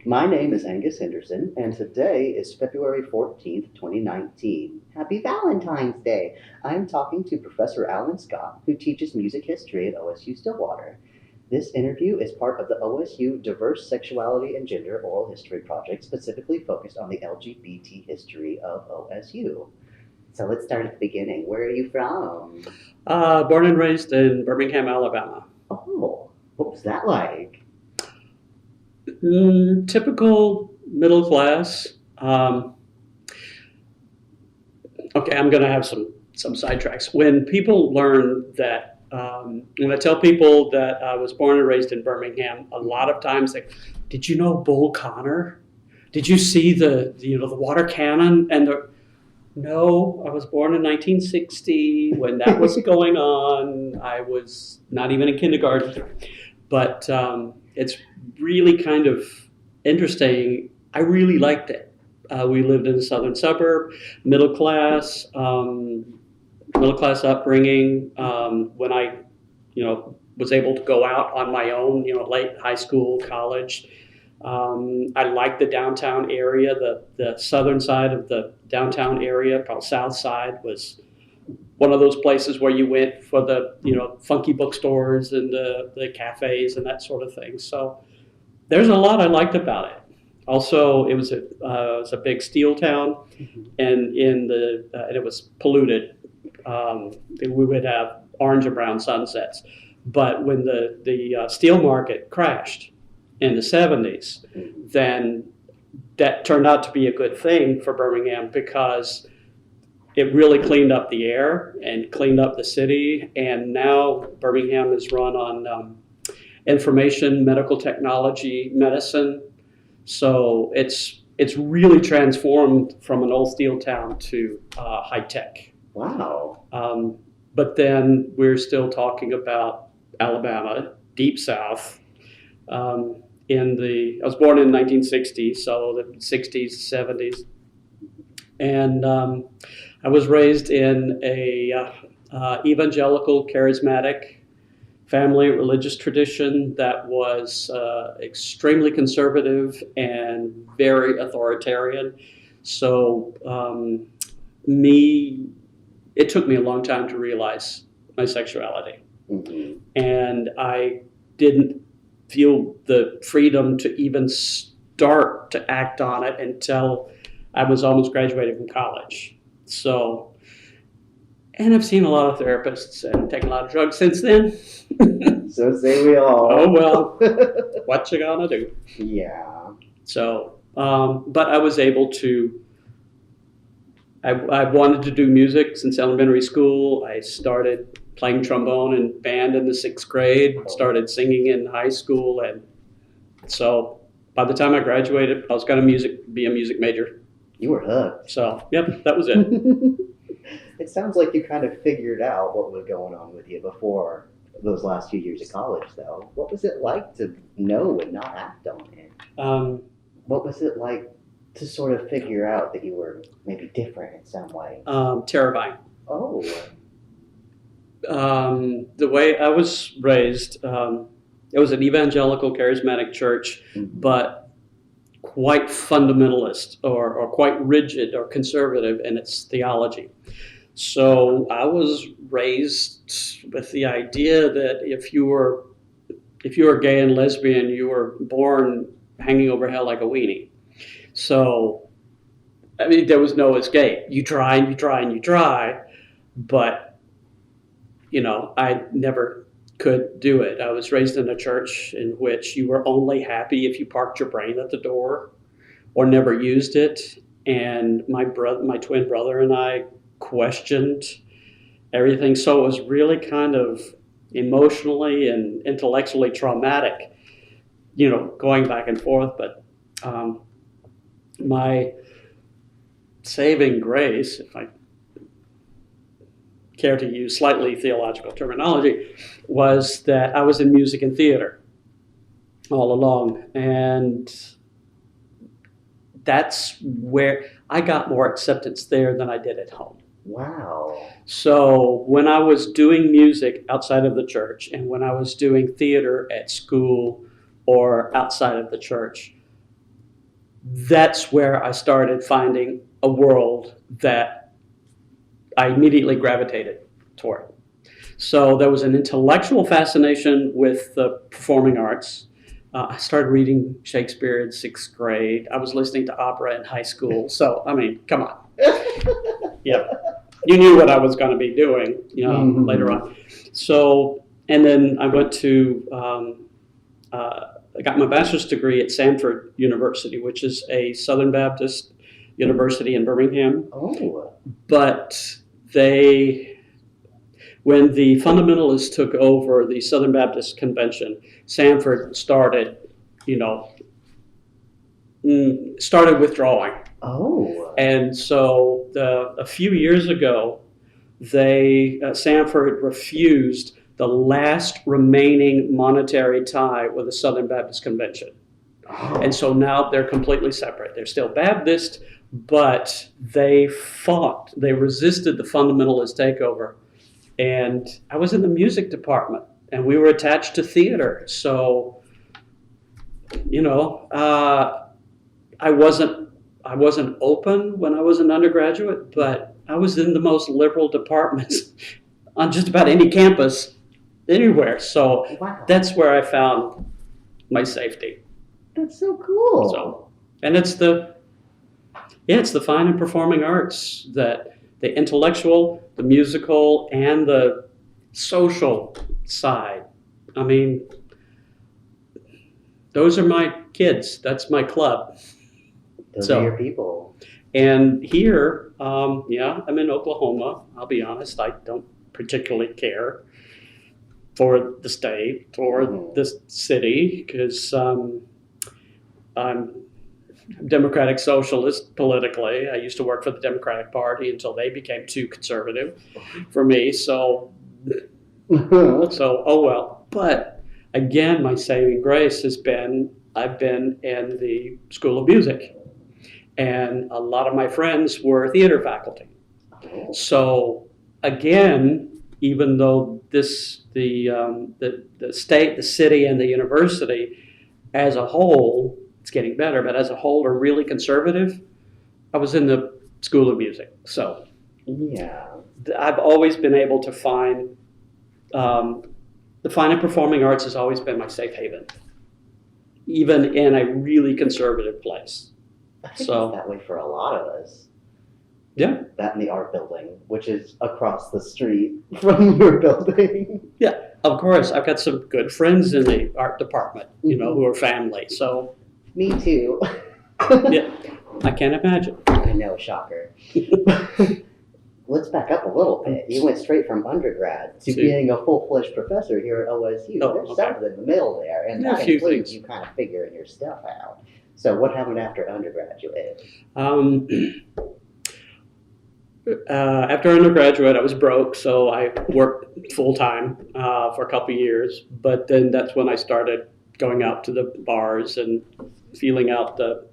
My name is Angus Henderson, and today is February 14th, 2019. Happy Valentine's Day! I'm talking to Professor Alan Scott, who teaches music history at OSU Stillwater. This interview is part of the OSU Diverse Sexuality and Gender Oral History Project, specifically focused on the LGBT history of OSU. So let's start at the beginning. Where are you from? Born and raised in Birmingham, Alabama. Oh, what was that like? Typical middle class. Okay, I'm going to have some sidetracks. When people learn that, when I tell people that I was born and raised in Birmingham, a lot of times they, did you know Bull Connor? Did you see the water cannon and the? No, I was born in 1960 when that was going on. I was not even in kindergarten, but it's really kind of interesting. I really liked it. We lived in a southern suburb, middle class upbringing. When I, was able to go out on my own, late high school, college. I liked the downtown area. The southern side of the downtown area, probably south side, was one of those places where you went for the funky bookstores and the cafes and that sort of thing. So there's a lot I liked about it. Also, it was a big steel town, and and it was polluted. We would have orange and brown sunsets, but when the steel market crashed in the 70s, then that turned out to be a good thing for Birmingham because it really cleaned up the air and cleaned up the city. And now Birmingham is run on information, medical technology, medicine. So it's really transformed from an old steel town to high tech. Wow. But then we're still talking about Alabama, deep south. I was born in 1960, so the 60s, 70s, and I was raised in a evangelical, charismatic family religious tradition that was extremely conservative and very authoritarian. So it took me a long time to realize my sexuality, and I didn't feel the freedom to even start to act on it until I was almost graduating from college. So, and I've seen a lot of therapists and taken a lot of drugs since then. So say we all. Oh, well, what you gonna do? Yeah. So, but I was able to, I wanted to do music since elementary school. I started playing trombone and band in the 6th grade, started singing in high school. And so by the time I graduated, I was going to be a music major. You were hooked. So, yep, that was it. It sounds like you kind of figured out what was going on with you before those last few years of college, though. What was it like to know and not act on it? What was it like to sort of figure out that you were maybe different in some way? Terrifying. Oh. The way I was raised, it was an evangelical, charismatic church, but quite fundamentalist or quite rigid or conservative in its theology. So I was raised with the idea that if you were gay and lesbian, you were born hanging over hell like a weenie. So, I mean, there was no escape. You try and you try and you try, but I never could do it. I was raised in a church in which you were only happy if you parked your brain at the door or never used it. And my twin brother and I questioned everything. So it was really kind of emotionally and intellectually traumatic, going back and forth. But my saving grace, if I care to use slightly theological terminology, was that I was in music and theater all along. And that's where I got more acceptance there than I did at home. Wow. So when I was doing music outside of the church and when I was doing theater at school or outside of the church, that's where I started finding a world that I immediately gravitated toward. So there was an intellectual fascination with the performing arts. I started reading Shakespeare in 6th grade. I was listening to opera in high school. So, I mean, come on. Yeah. You knew what I was going to be doing, later on. So, and then I went to, I got my bachelor's degree at Samford University, which is a Southern Baptist university in Birmingham. Oh. But when the fundamentalists took over the Southern Baptist Convention, Samford started withdrawing. Oh. And so a few years ago, Samford refused the last remaining monetary tie with the Southern Baptist Convention. Oh. And so now they're completely separate. They're still Baptist, but they resisted the fundamentalist takeover. And I was in the music department, and we were attached to theater. So, I wasn't open when I was an undergraduate, but I was in the most liberal departments on just about any campus, anywhere. So Wow. that's where I found my safety. That's so cool. So, and it's the fine and performing arts, that the intellectual, the musical, and the social side. I mean, those are my kids. That's my club. Those are your people. And here, I'm in Oklahoma. I'll be honest, I don't particularly care for the state or the city, because I'm Democratic Socialist politically. I used to work for the Democratic Party until they became too conservative for me. So oh well. But again, my saving grace has been I've been in the School of Music, and a lot of my friends were theater faculty. So again, even though the state, the city, and the university as a whole, it's getting better, but as a whole are really conservative, I was in the School of Music. So yeah, I've always been able to find, the fine and performing arts has always been my safe haven, even in a really conservative place. I think So- it's that way for a lot of us. Yeah. That and the art building, which is across the street from your building. Of course, I've got some good friends in the art department, who are family. So Me too. yeah, I can't imagine. I know, shocker. Let's back up a little bit. You went straight from undergrad to See. being a full-fledged professor here at OSU. Oh, There's okay. something in the middle there, and Yeah, a that few includes things. you kind of figuring your stuff out. So what happened after undergraduate? After undergraduate, I was broke, so I worked full-time for a couple of years. But then that's when I started going out to the bars and feeling out the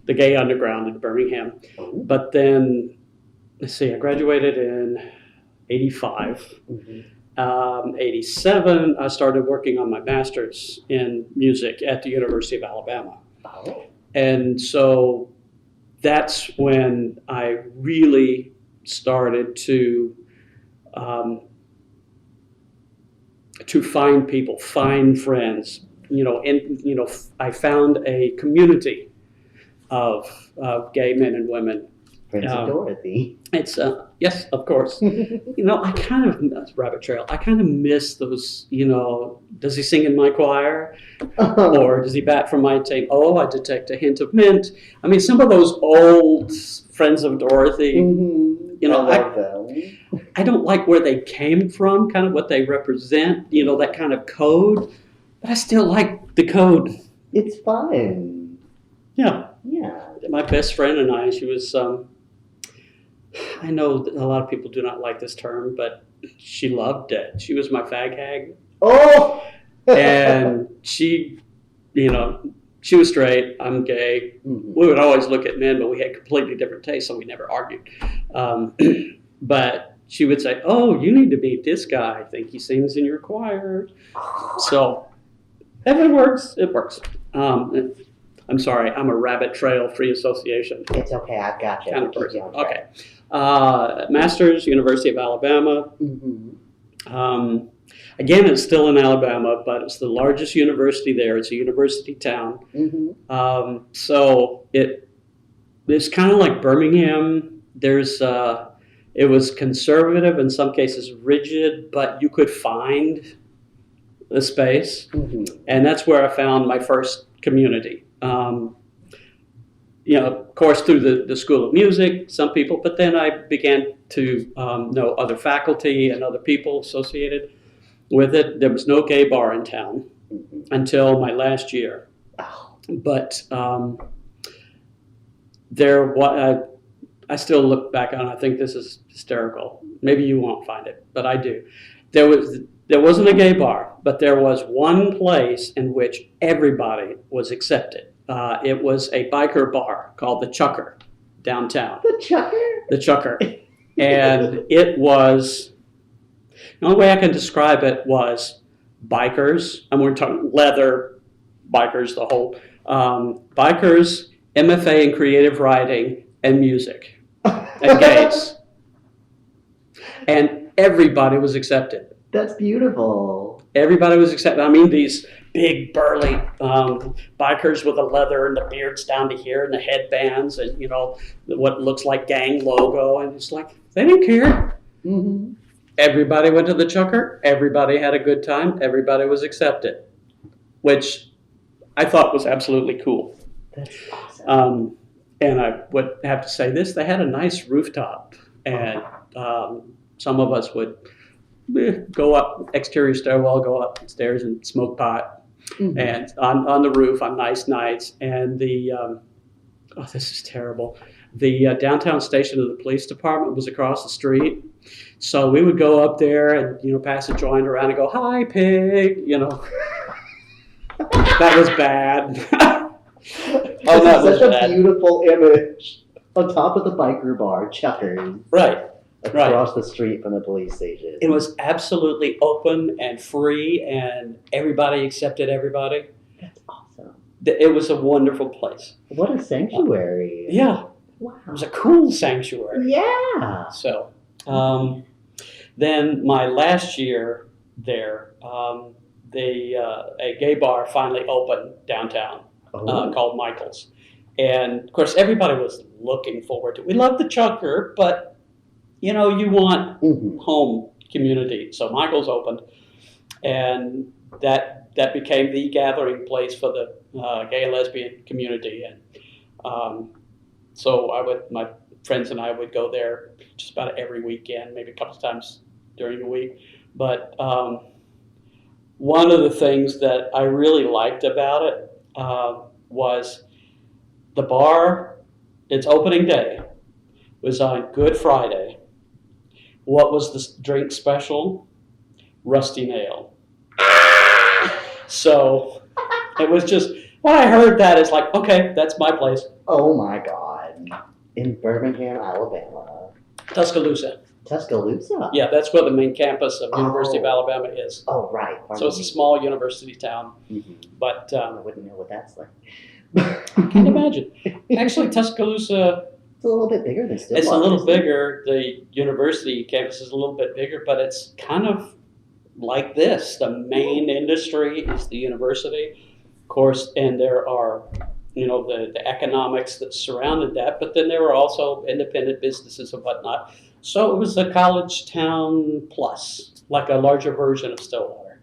gay underground in Birmingham. Oh. But then, let's see, I graduated in 85. Mhm. 87, I started working on my master's in music at the University of Alabama. Oh. And so that's when I really started to find people, find friends. I found a community of gay men and women. Friends of Dorothy. It's yes, of course. I kind of rabbit trail. I kind of miss those. Does he sing in my choir, or does he bat from my tape? Oh, I detect a hint of mint. I mean, some of those old Friends of Dorothy. Mhm. I love them. I don't like where they came from, kind of what they represent. That kind of code. But I still like the code. It's fun. Yeah. Yeah. My best friend and I, she was, I know that a lot of people do not like this term, but she loved it. She was my fag hag. Oh! And she was straight, I'm gay. Mhm. We would always look at men, but we had completely different tastes, so we never argued. But she would say, oh, you need to meet this guy. I think he sings in your choir. So if it works, it works. I'm sorry, I'm a rabbit trail free association It's okay, I've got you. kind of Keep person. you on track. Okay. Master's, University of Alabama. Mm-hmm. Again, it's still in Alabama, but it's the largest university there. It's a university town. Mm-hmm. So it's kind of like Birmingham. It was conservative, in some cases rigid, but you could find the space. Mm-hmm. And that's where I found my first community. Of course, through the School of Music, some people, but then I began to know other faculty and other people associated with it. There was no gay bar in town until my last year. But I still look back on it, I think this is hysterical. Maybe you won't find it, but I do. There wasn't a gay bar, but there was one place in which everybody was accepted. It was a biker bar called the Chucker downtown. The Chucker? The Chucker. And it was, the only way I can describe it was bikers, and we're talking leather bikers, the whole, bikers, MFA in creative writing, and music, and gays. And everybody was accepted. That's beautiful. Everybody was accepted. I mean, these big burly bikers with the leather and the beards down to here and the headbands and, what looks like gang logo. And it's like, they didn't care. Mm-hmm. Everybody went to the Chucker. Everybody had a good time. Everybody was accepted, which I thought was absolutely cool. That's awesome. And I would have to say this, they had a nice rooftop. And some of us would go up exterior stairwell, go upstairs and smoke pot, and on the roof on nice nights. And this is terrible. The downtown station of the police department was across the street, so we would go up there and pass a joint around and go, "Hi, pig," That was bad. Oh, that was such a beautiful image on top of the biker bar, Chuckers. Right. Across the street from the police station. It was absolutely open and free, and everybody accepted everybody. That's awesome. It was a wonderful place. What a sanctuary. Yeah. Wow. It was a cool sanctuary. Yeah. So, then my last year there, a gay bar finally opened downtown called Michael's. And, of course, everybody was looking forward to it. We loved the Chucker, but you want home community. So Michael's opened, and that became the gathering place for the gay and lesbian community. And so my friends and I would go there just about every weekend, maybe a couple of times during the week. But one of the things that I really liked about it was the bar. Its opening day was on Good Friday. What was the drink special? Rusty Nail. So it was just, when I heard that, it's like, okay, that's my place. Oh my God. In Birmingham, Alabama. Tuscaloosa. Tuscaloosa? Yeah, that's where the main campus of University of Alabama is. Oh, right. So it's a small university town. Mm-hmm. But I wouldn't know what that's like. I can't imagine. Actually, Tuscaloosa, it's a little bit bigger than Stillwater. it's a little bigger. The university campus is a little bit bigger, but it's kind of like this. The main industry is the university, of course, and there are, the economics that surrounded that, but then there were also independent businesses and whatnot. So it was a college town plus, like a larger version of Stillwater.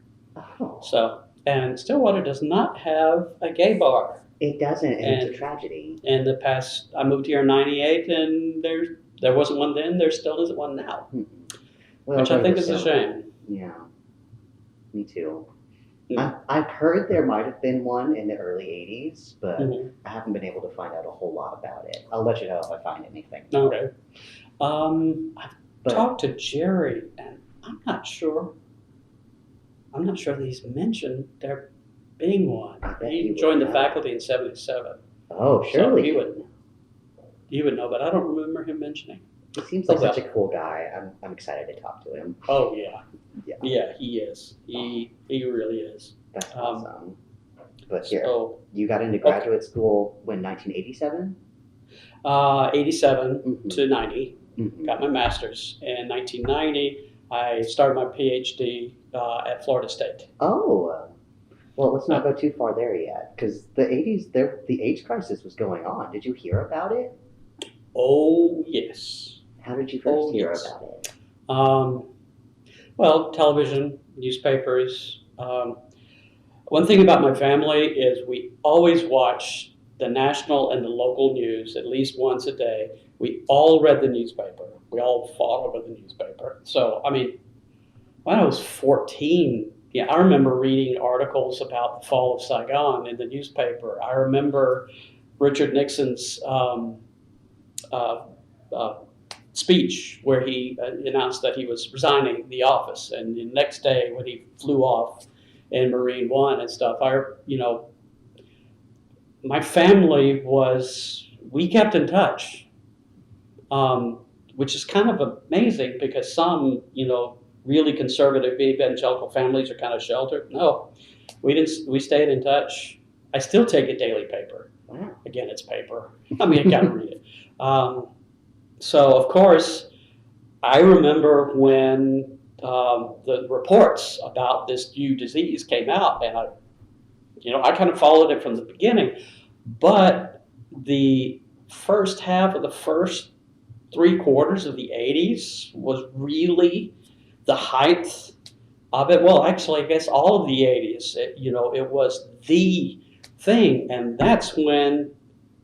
Oh. So, and Stillwater does not have a gay bar. It doesn't, and it's a tragedy. In the past, I moved here in '98, and there wasn't one then. There still isn't one now, Well, which I think is a shame. Yeah, me too. Mm. I've heard there might have been one in the early '80s, but Mm-hmm. I haven't been able to find out a whole lot about it. I'll let you know if I find anything. Okay. I've talked to Jerry, and I'm not sure that he's mentioned there being one. He joined the faculty in '77. Oh, surely. So he would know, but I don't remember him mentioning. He seems like such a cool guy. I'm excited to talk to him. Oh yeah, he is. He really is. That's awesome. But here, So, you got into graduate school when 1987? 87 Mhm. to 90, Mhm. got my master's. In 1990, I started my PhD at Florida State. Oh, well, let's not go too far there yet, because the 80s, the AIDS crisis was going on. Did you hear about it? Oh, yes. How did you first hear Yes. about it? Well, television, newspapers. One thing about my family is we always watch the national and the local news at least once a day. We all read the newspaper. We all fought over the newspaper. So, I mean, when I was 14, yeah, I remember reading articles about the fall of Saigon in the newspaper. I remember Richard Nixon's uh, uh, speech where he announced that he was resigning the office, and the next day when he flew off in Marine One and stuff, my family we kept in touch, which is kind of amazing because some, really conservative evangelical families are kind of sheltered. No, we didn't. We stayed in touch. I still take a daily paper. Wow. Again, it's paper. I mean, I gotta read it. So of course, I remember when the reports about this new disease came out, and I kind of followed it from the beginning. But the first half of the first 3/4 of the 80s was really the height of it. Well, actually, I guess all of the 80s, it was the thing. And that's when,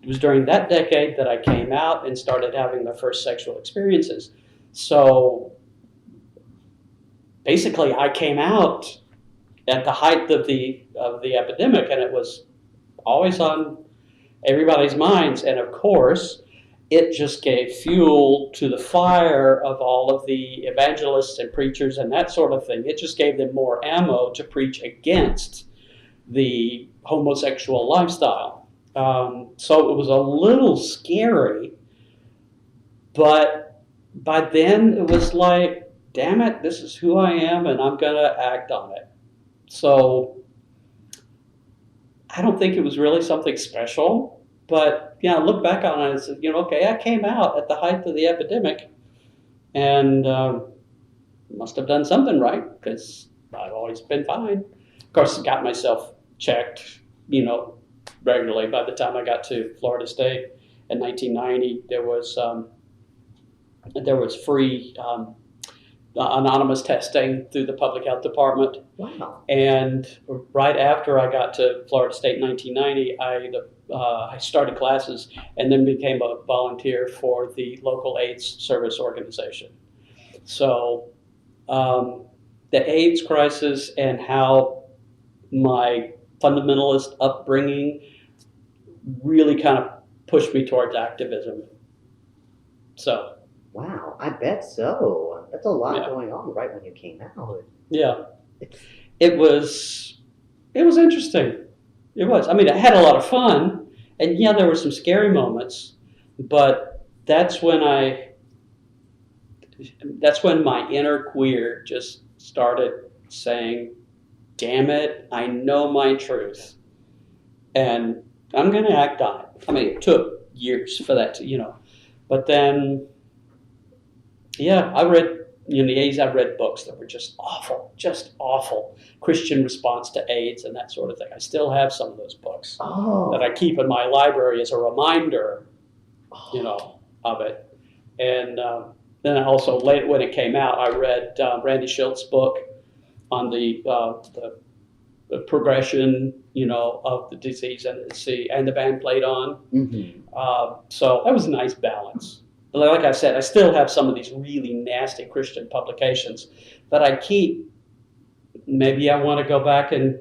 it was during that decade that I came out and started having my first sexual experiences. So basically, I came out at the height of the epidemic, and it was always on everybody's minds. And of course, it just gave fuel to the fire of all of the evangelists and preachers and that sort of thing. It just gave them more ammo to preach against the homosexual lifestyle. So it was a little scary, but by then it was like, damn it, this is who I am and I'm going to act on it. So I don't think it was really something special. But I look back on it and said, okay, I came out at the height of the epidemic, and must have done something right because I've always been fine. Of course, got myself checked, regularly. By the time I got to Florida State in 1990, there was free anonymous testing through the public health department. Wow. And right after I got to Florida State in 1990, I started classes and then became a volunteer for the local AIDS service organization. So the AIDS crisis and how my fundamentalist upbringing really kind of pushed me towards activism. So. Wow, I bet so. That's a lot Yeah. going on right when you came out. Yeah, it was interesting. It was. I mean, I had a lot of fun, and there were some scary moments, but that's when my inner queer just started saying, "Damn it, I know my truth, and I'm going to act on it." I mean, it took years for that to, but then. Yeah, I read, in the 80s, I read books that were just awful. Christian response to AIDS and that sort of thing. I still have some of those books that I keep in my library as a reminder, of it. And then also, late when it came out, I read Randy Schilt's book on the progression, of the disease and the band played on. Mm-hmm. So that was a nice balance. Like I said, I still have some of these really nasty Christian publications that I keep. Maybe I want to go back and,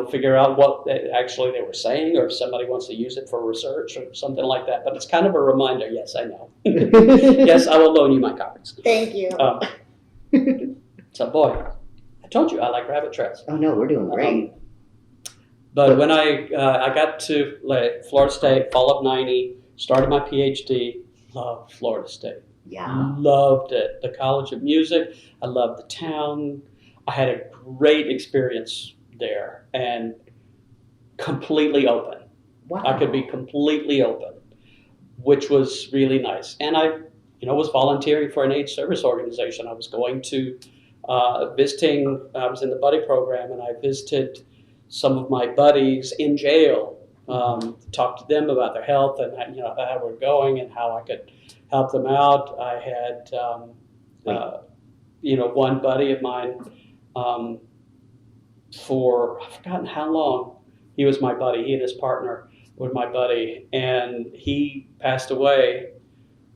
figure out what actually they were saying, or if somebody wants to use it for research or something like that. But it's kind of a reminder. Yes, I know. Yes, I will loan you my copies. Thank you. So, boy, I told you I like rabbit trails. Oh, no, we're doing great. But when I got to Florida State, fall of 90, started my PhD, loved Florida State. Yeah. Loved it. The College of Music. I loved the town. I had a great experience there. And completely open. Wow. I could be completely open, which was really nice. And I, was volunteering for an AIDS service organization. I was going to visiting. I was in the buddy program, and I visited some of my buddies in jail, to talk to them about their health and how we're going and how I could help them out. I had one buddy of mine, for I've forgotten how long he was my buddy. He and his partner were my buddy, and he passed away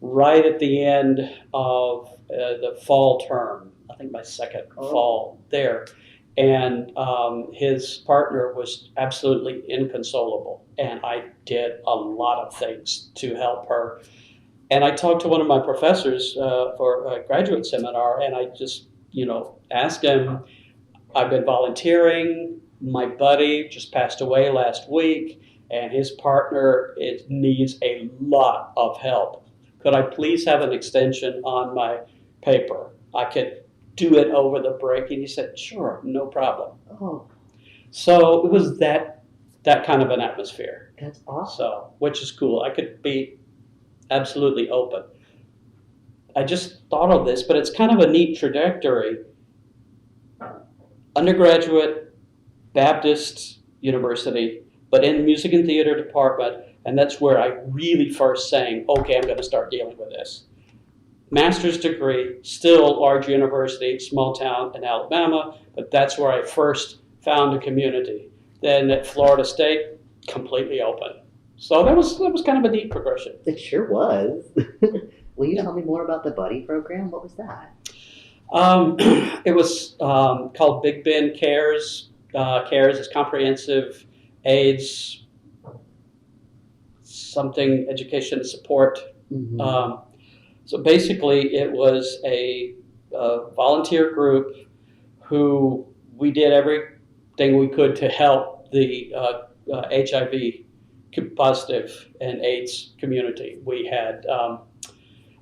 right at the end of the fall term. I think my second fall there. And his partner was absolutely inconsolable, and I did a lot of things to help her. And I talked to one of my professors for a graduate seminar, and I just, asked him, I've been volunteering. My buddy just passed away last week, and his partner needs a lot of help. Could I please have an extension on my paper? I could do it over the break. And he said, sure, no problem. Oh, So it was that kind of an atmosphere. that's awesome. So, which is cool. I could be absolutely open. I just thought of this, but it's kind of a neat trajectory. Undergraduate, Baptist University, but in music and theater department, and that's where I really first saying, okay, I'm going to start dealing with this. Master's degree, still large university, small town in Alabama, but that's where I first found a community. Then at Florida State, completely open. So that was kind of a neat progression. It sure was. Will you tell me more about the buddy program? What was that? It was called Big Ben Cares. Cares is comprehensive AIDS, something education and support. Mm-hmm. So basically, it was a volunteer group who we did everything we could to help the HIV positive and AIDS community. We had a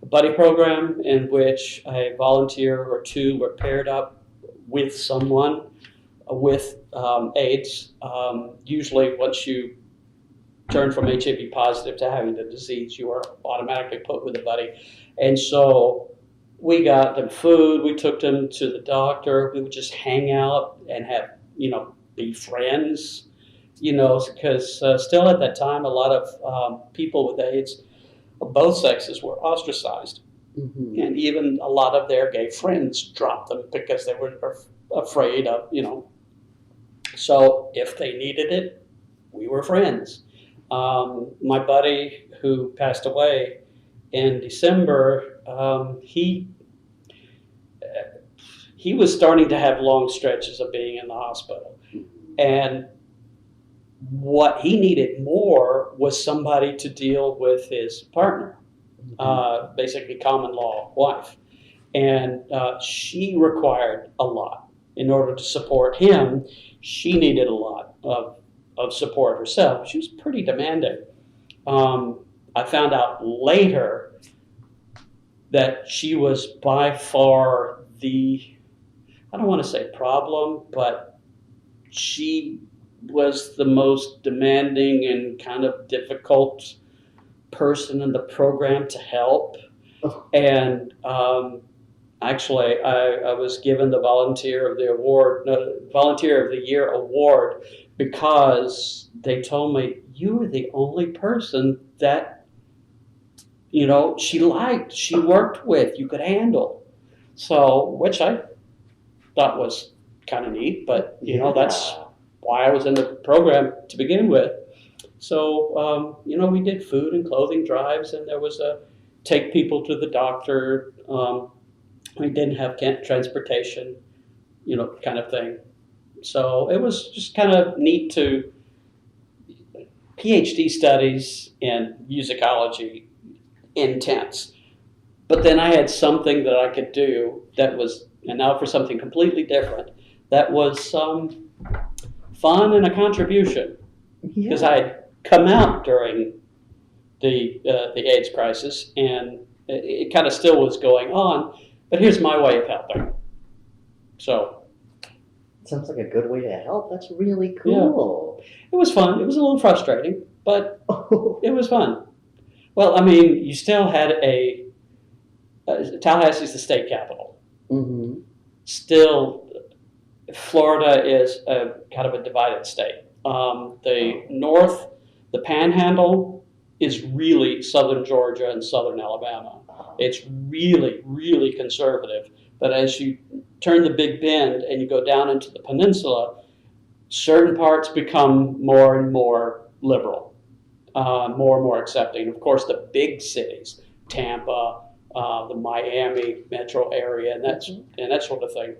buddy program in which a volunteer or two were paired up with someone with AIDS. Usually, once you turn from HIV positive to having the disease, you are automatically put with a buddy. And so we got them food, we took them to the doctor, we would just hang out and have, be friends, because still at that time, a lot of people with AIDS of both sexes were ostracized. Mm-hmm. And even a lot of their gay friends dropped them because they were afraid of, So if they needed it, we were friends. My buddy who passed away in December, he was starting to have long stretches of being in the hospital. And what he needed more was somebody to deal with his partner, basically common law wife. And she required a lot. In order to support him, she needed a lot of support herself. She was pretty demanding. I found out later that she was by far I don't want to say problem, but she was the most demanding and kind of difficult person in the program to help. Oh. And actually, I was given the Volunteer of the Year award because they told me, you were the only person that, she liked, she worked with, you could handle. So, which I thought was kind of neat, but, that's why I was in the program to begin with. So, we did food and clothing drives, and there was a take people to the doctor. We didn't have transportation, kind of thing. So it was just kind of neat to PhD studies in musicology, intense. But then I had something that I could do that was, and now for something completely different, that was fun and a contribution. Because I had come out during the AIDS crisis, and it kind of still was going on. But here's my way of helping. So Sounds like a good way to help. That's really cool. It was fun. It was a little frustrating, but Oh. it was fun. Well, I mean, you still had Tallahassee's the state capital. Mm-hmm. Still, Florida is a kind of a divided state. The north, the Panhandle, is really southern Georgia and southern Alabama. It's really, really conservative. But as you turn the Big Bend and you go down into the peninsula, certain parts become more and more liberal, more and more accepting. Of course, the big cities, Tampa, the Miami metro area, and that sort of thing.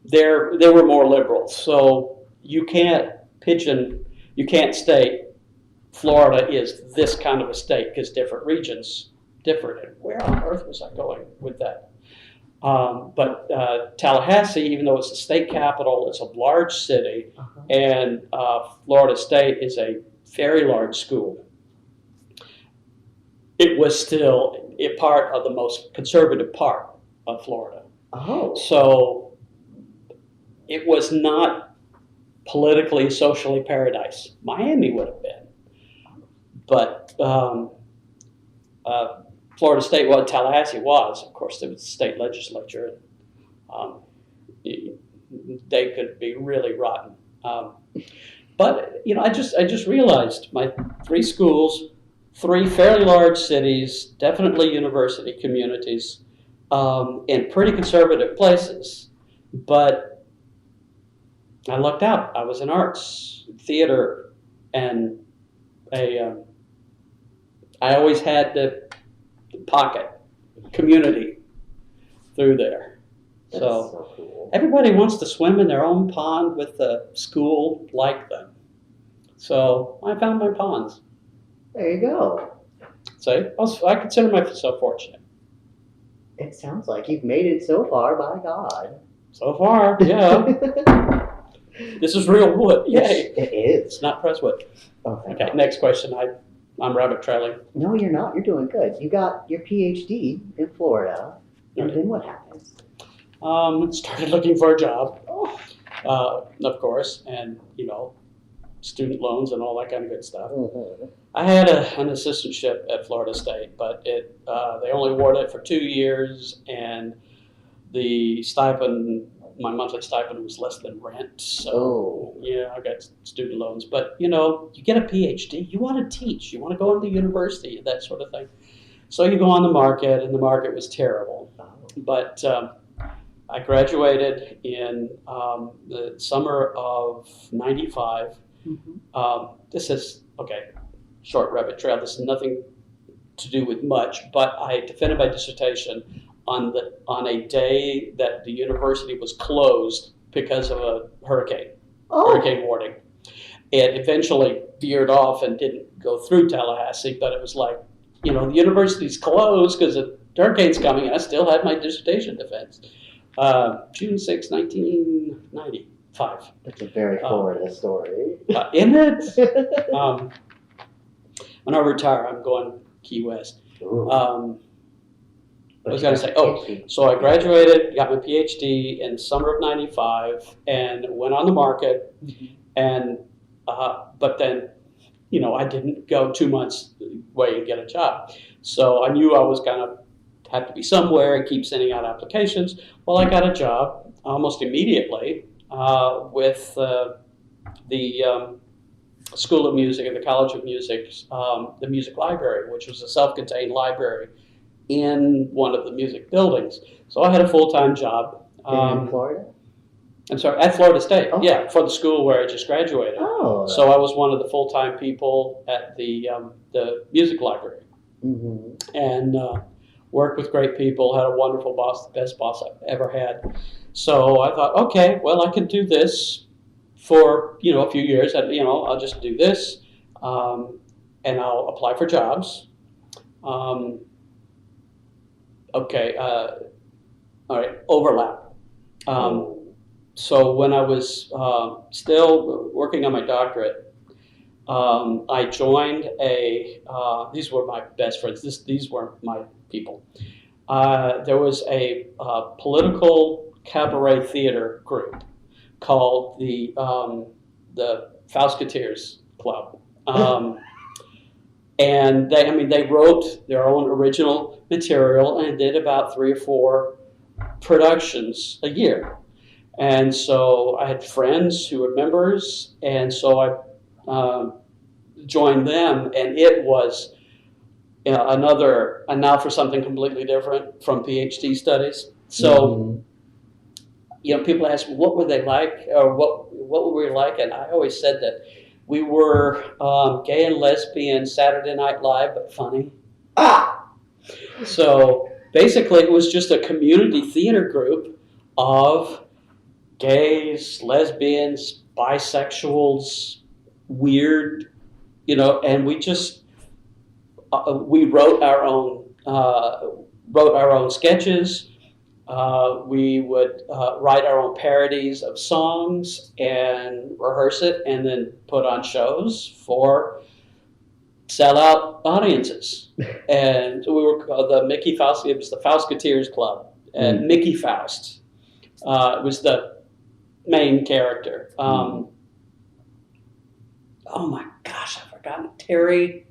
They were more liberal. So you can't state Florida is this kind of a state because different regions differ. And where on earth was I going with that? But Tallahassee, even though it's the state capital, it's a large city, and Florida State is a very large school. It was still a part of the most conservative part of Florida. Oh. So it was not politically, socially paradise. Miami would have been. But Florida State, well, Tallahassee was, of course, there was the state legislature. They could be really rotten. But I just realized my 3 schools, 3 fairly large cities, definitely university communities, in pretty conservative places. But I lucked out. I was in arts, theater, and I always had the pocket community through there. That's so cool. Everybody wants to swim in their own pond with the school like them. So I found my ponds. There you go. So I consider myself fortunate. It sounds like you've made it so far, by God. So far, yeah. This is real wood. Yay. It is. It's not pressed wood. Oh, thank Okay, God. next question. I'm rabbit trailing. No, you're not. You're doing good. You got your PhD in Florida, and Right. then what happens? Started looking for a job, Oh. of course, and student loans and all that kind of good stuff. Mm-hmm. I had an assistantship at Florida State, but they only awarded it for 2 years, and the stipend, my monthly stipend, was less than rent. So yeah, I got student loans. But you get a PhD, you want to teach, you want to go into university, that sort of thing. So you go on the market, and the market was terrible. Oh. But I graduated in the summer of '95. Mm-hmm. This is, short rabbit trail. This is nothing to do with much, but I defended my dissertation on a day that the university was closed because of a hurricane warning. It eventually veered off and didn't go through Tallahassee, but it was like, the university's closed because a hurricane's coming, and I still had my dissertation defense. June 6, 1995. That's a very Florida story. Isn't it? When I retire, I'm going Key West. I was going to say, so I graduated, got my PhD in summer of '95, and went on the market. And but then, I didn't go 2 months away and get a job. So I knew I was going to have to be somewhere and keep sending out applications. Well, I got a job almost immediately with the School of Music and the College of Music, the Music Library, which was a self-contained library in one of the music buildings. So I had a full-time job. In Florida? I'm sorry, at Florida State. Oh. Yeah, for the school where I just graduated. Oh. So I was one of the full-time people at the music library. Mm-hmm. And worked with great people, had a wonderful boss, the best boss I've ever had. So I thought, okay, well, I can do this for, a few years. I'll just do this, and I'll apply for jobs. All right, overlap. So when I was still working on my doctorate, I joined these were my best friends. These weren't my people. There was a political cabaret theater group called the Fausketeers Club. And they wrote their own original material and did about 3 or 4 productions a year. And so I had friends who were members, and so I joined them, and it was and now for something completely different from PhD studies. So, people ask me, what were they like, or what were we like? And I always said that we were gay and lesbian Saturday Night Live, but funny. So basically it was just a community theater group of gays, lesbians, bisexuals, weird, and we just, we wrote our own sketches. We would write our own parodies of songs and rehearse it, and then put on shows for sellout audiences. And we were called the Mickey Faust. It was the Fausketeers Club, and Mickey Faust was the main character. Oh my gosh, I've forgotten Terry.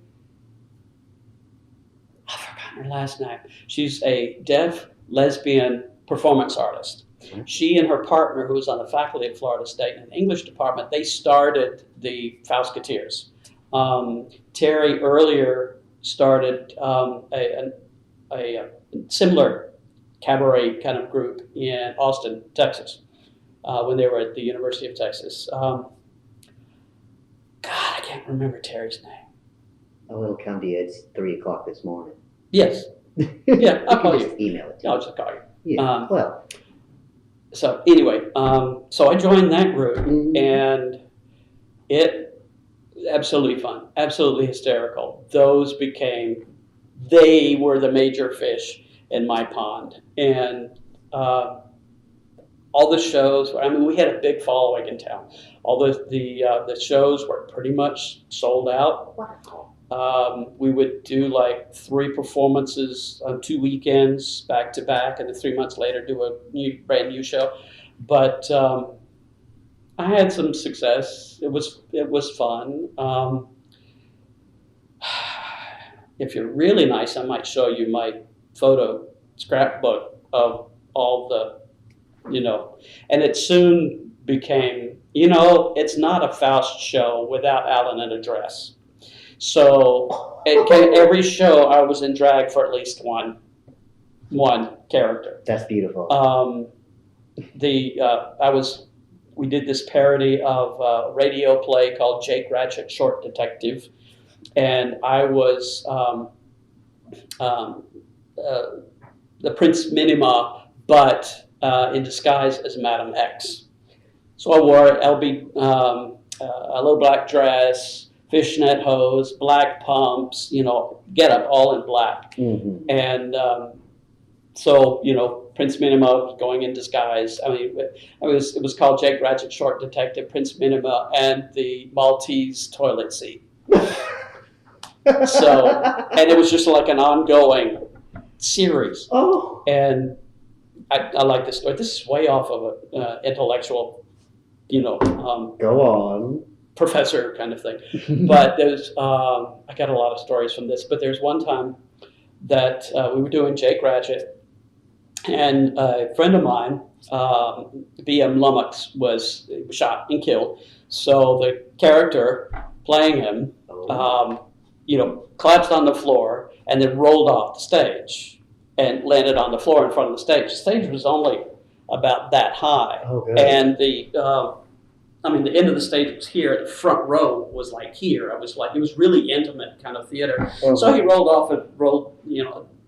I've forgotten her last name. She's a deaf lesbian performance artist. She and her partner, who was on the faculty at Florida State in the English department, they started the Fausketeers. Terry earlier started a similar cabaret kind of group in Austin, Texas, when they were at the University of Texas. God, I can't remember Terry's name. Oh, it'll come to you. It's 3:00 this morning. Yes. Yeah, I'll call you. Just email it to I'll just call you. Yeah. Well. So anyway, so I joined that group, and it absolutely fun, absolutely hysterical. They were the major fish in my pond, and all the shows. We had a big following in town. All the shows were pretty much sold out. Wow. We would do like 3 performances on 2 weekends back to back, and then 3 months later do a brand new show. But I had some success. It was fun. If you're really nice, I might show you my photo scrapbook of all the, and it soon became, it's not a Faust show without Alan in a dress. So every show I was in drag for at least one character. That's beautiful. We did this parody of a radio play called Jake Ratchet Short Detective, and I was the Prince Minima, but in disguise as Madam X. So I wore a little black dress, fishnet hose, black pumps, get up all in black. And so, Prince Minima was going in disguise. It was called Jake Ratchet Short Detective, Prince Minima, and the Maltese toilet seat. So, and it was just like an ongoing series. Oh. And I like this story. This is way off of an intellectual, go on. Professor kind of thing. But there's, I got a lot of stories from this, but there's one time that we were doing Jake Ratchet, and a friend of mine, B.M. Lummox, was shot and killed. So the character playing him, collapsed on the floor and then rolled off the stage and landed on the floor in front of the stage. The stage was only about that high. Oh, good. And the end of the stage was here. The front row was like here. It was really intimate kind of theater. Oh, so he rolled off and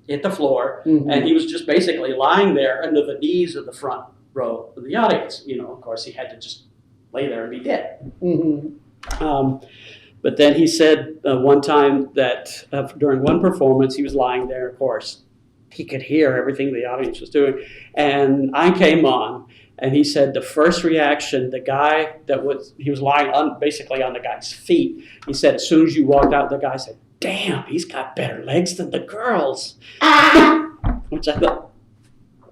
hit the floor, and he was just basically lying there under the knees of the front row of the audience. Of course, he had to just lay there and be dead. But then he said one time that during one performance, he was lying there. Of course, he could hear everything the audience was doing, and I came on. And he said the first reaction, the guy he was lying basically on the guy's feet. He said as soon as you walked out, the guy said, "Damn, he's got better legs than the girls." Which I thought,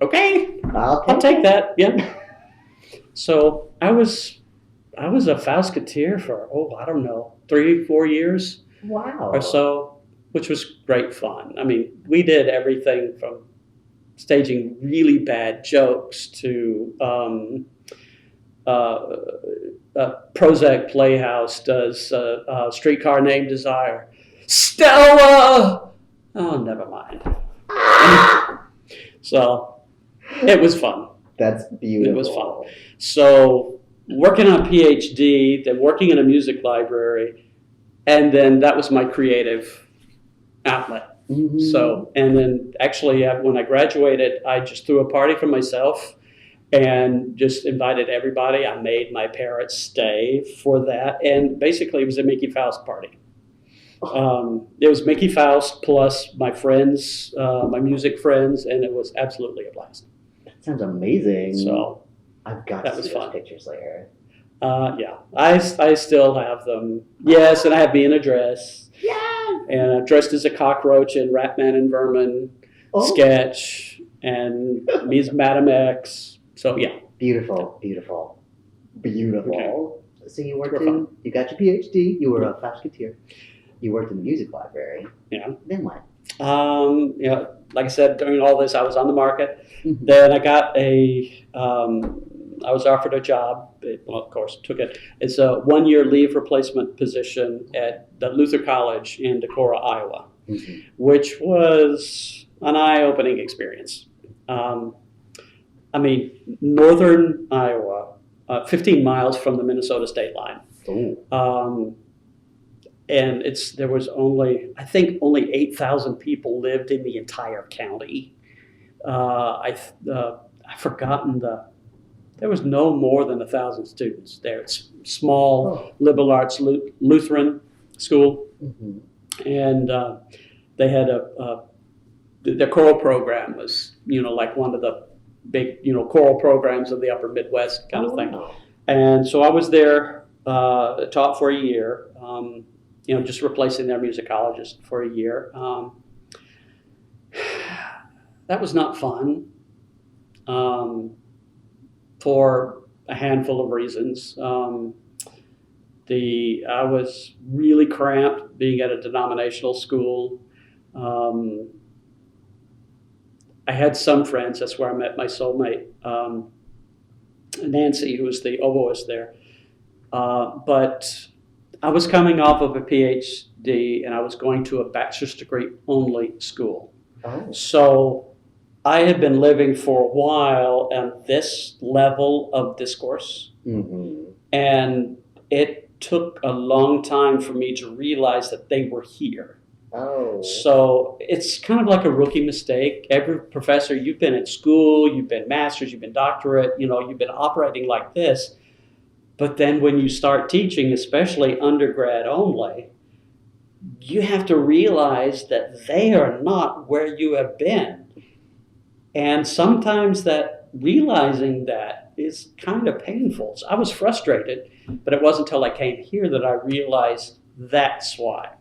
okay, I'll take that. Yeah. So I was a Fausketeer for, I don't know, 3-4 years Wow. or so, which was great fun. I mean, we did everything from staging really bad jokes to Prozac Playhouse does Streetcar Named Desire. Stella! Oh, never mind. So it was fun. That's beautiful. It was fun. So working on PhD, then working in a music library, and then that was my creative outlet. Mm-hmm. So, and then actually when I graduated, I just threw a party for myself and just invited everybody. I made my parents stay for that. And basically it was a Mickey Faust party. It was Mickey Faust plus my friends, my music friends, and it was absolutely a blast. That sounds amazing. So I've got to see those pictures later. Yeah, I still have them. Yes, and I have me in a dress. Yes! And I'm dressed as a cockroach in Ratman and Vermin sketch, and me as Madam X. So yeah. Beautiful, beautiful, beautiful. Okay. So you you got your PhD, you were a Fausketeer, you worked in the music library. Yeah. Then what? Like I said, during all this, I was on the market. Mm-hmm. Then I got I was offered a job. Well, of course, took it. It's a 1-year leave replacement position at the Luther College in Decorah, Iowa, mm-hmm. which was an eye-opening experience. I mean, northern Iowa, 15 miles from the Minnesota state line. And there was I think only 8,000 people lived in the entire county. I've forgotten there was no more than 1,000 students there. It's small liberal arts Lutheran school. Mm-hmm. And they had their choral program was, like one of the big, choral programs of the upper Midwest kind of thing. Wow. And so I was there, taught for a year, just replacing their musicologist for a year. That was not fun for a handful of reasons. I was really cramped being at a denominational school. I had some friends. That's where I met my soulmate, Nancy, who was the oboist there. But I was coming off of a PhD, and I was going to a bachelor's degree only school. Oh. So I had been living for a while at this level of discourse, mm-hmm. and it took a long time for me to realize that they were here. Oh. So it's kind of like a rookie mistake. Every professor, you've been at school, you've been master's, you've been doctorate, you've been operating like this. But then when you start teaching, especially undergrad only, you have to realize that they are not where you have been. And sometimes that realizing that is kind of painful. So I was frustrated, but it wasn't until I came here that I realized that's why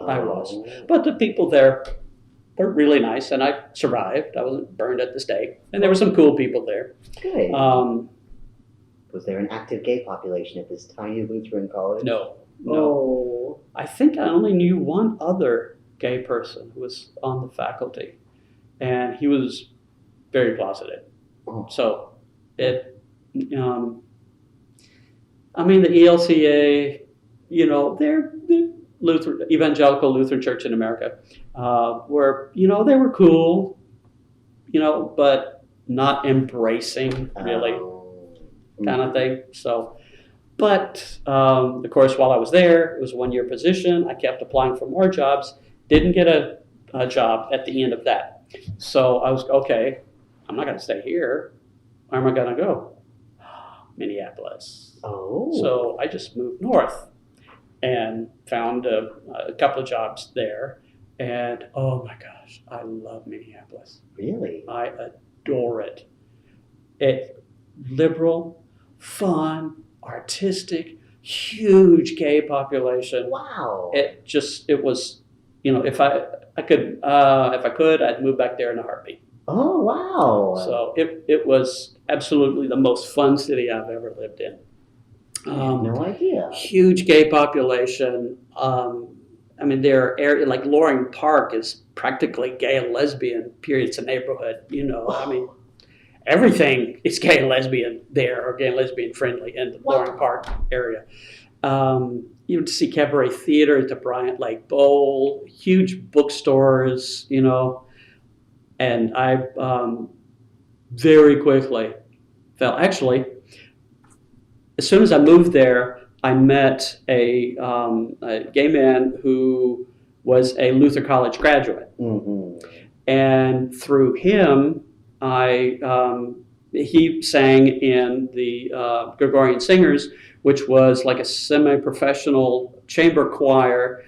I was. But the people there were really nice, and I survived. I wasn't burned at the stake. And there were some cool people there. Good. Was there an active gay population at this tiny Lutheran college? No. Oh. I think I only knew one other gay person who was on the faculty, and he was very closeted. Oh. So the ELCA, they're Evangelical Lutheran Church in America, were, they were cool, but not embracing really. Kind of thing. So, but of course, while I was there, it was a 1-year position. I kept applying for more jobs. Didn't get a job at the end of that. So I was okay. I'm not going to stay here. Where am I going to go? Minneapolis. Oh. So I just moved north and found a couple of jobs there. And oh my gosh, I love Minneapolis. Really? I adore it. It's liberal, fun, artistic, huge gay population. Wow. It was, if I could, I'd move back there in a heartbeat. Oh, wow. So it was absolutely the most fun city I've ever lived in. I had no idea. Huge gay population. I mean, their area, like Loring Park, is practically gay and lesbian. Period. It's a neighborhood. I mean, everything is gay and lesbian there, or gay and lesbian friendly in the Loring Park area. You would see cabaret theater at the Bryant Lake Bowl, huge bookstores, and I very quickly fell. Actually, as soon as I moved there, I met a gay man who was a Luther College graduate. Mm-hmm. And through him, he sang in the Gregorian Singers, which was like a semi-professional chamber choir.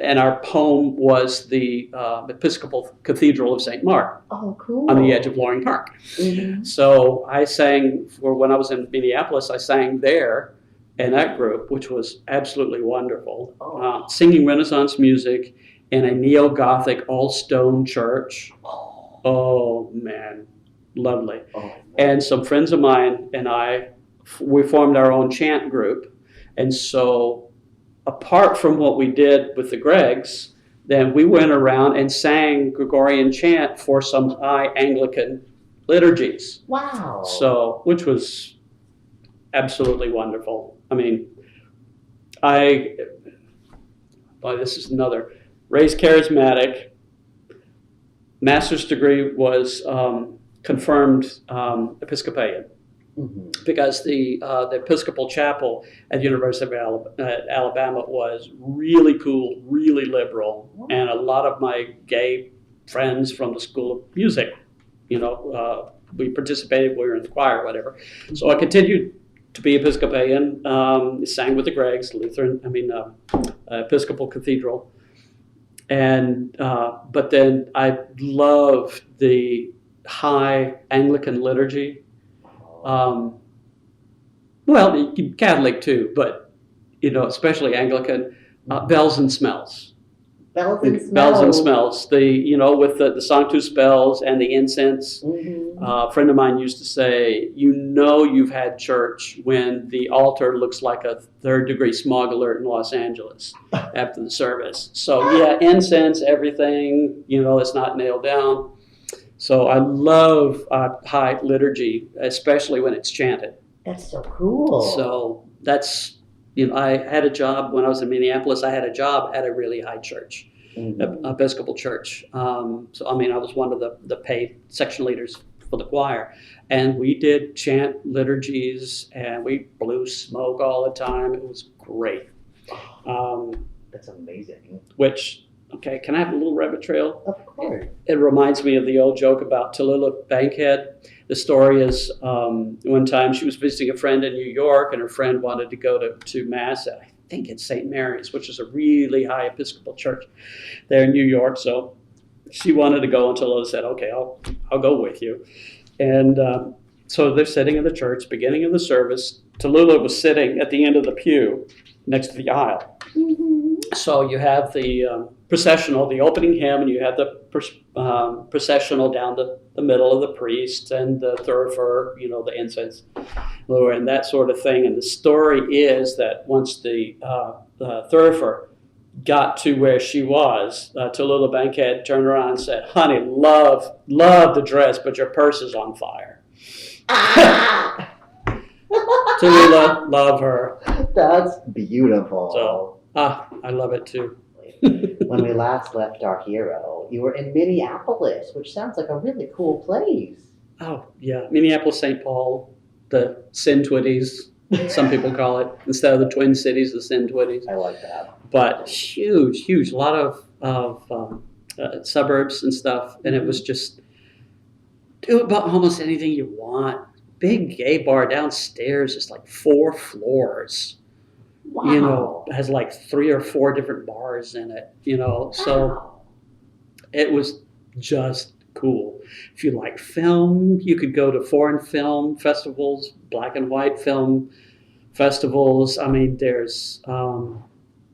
And our home was the Episcopal Cathedral of St. Mark. Oh, cool. On the edge of Loring Park. Mm-hmm. So I sang, when I was in Minneapolis, I sang there in that group, which was absolutely wonderful. Oh. Singing Renaissance music in a neo-Gothic all-stone church. Oh, man, lovely. Oh, man. And some friends of mine and we formed our own chant group. And so apart from what we did with the Gregs, then we went around and sang Gregorian chant for some high Anglican liturgies. Wow. So, which was absolutely wonderful. I mean, this is another, raised charismatic, master's degree was confirmed Episcopalian. Mm-hmm. Because the Episcopal Chapel at the University of Alabama was really cool, really liberal, and a lot of my gay friends from the School of Music, we participated, we were in the choir, whatever. So I continued to be Episcopalian, sang with the Gregs, Episcopal Cathedral, and but then I loved the high Anglican liturgy. Catholic too, but especially Anglican, bells and smells. Bells and smells. Bells and smells. With the Sanctus bells and the incense. Mm-hmm. A friend of mine used to say, you've had church when the altar looks like a third-degree smog alert in Los Angeles after the service. So yeah, incense, everything. It's not nailed down. So I love high liturgy, especially when it's chanted. That's so cool. So that's, I had a job when I was in Minneapolis. I had a job at a really high church, Mm-hmm. Episcopal church. I was one of the paid section leaders for the choir. And we did chant liturgies, and we blew smoke all the time. It was great. That's amazing. Okay, can I have a little rabbit trail? Of course. It reminds me of the old joke about Tallulah Bankhead. The story is one time she was visiting a friend in New York, and her friend wanted to go to Mass at, I think it's St. Mary's, which is a really high Episcopal church there in New York. So she wanted to go, and Tallulah said, okay, I'll go with you. And so they're sitting in the church, beginning of the service. Tallulah was sitting at the end of the pew next to the aisle. Mm-hmm. So you have the processional, the opening hymn, and you have the processional down the middle of the priest and the thurifer, the incense, and that sort of thing. And the story is that once the thurifer got to where she was, Tallulah Bankhead turned around and said, honey, love the dress, but your purse is on fire. Tallulah, love her. That's beautiful. So, I love it too. When we last left our hero, you were in Minneapolis, which sounds like a really cool place. Oh, yeah. Minneapolis, St. Paul, the Sin Twitties, some people call it. Instead of the Twin Cities, the Sin Twitties. I like that. But huge. A lot of suburbs and stuff. And it was just, do about almost anything you want. Big gay bar downstairs is like 4 floors. Wow. Has like 3 or 4 different bars in it, so it was just cool. If you like film, you could go to foreign film festivals, black and white film festivals. I mean, there's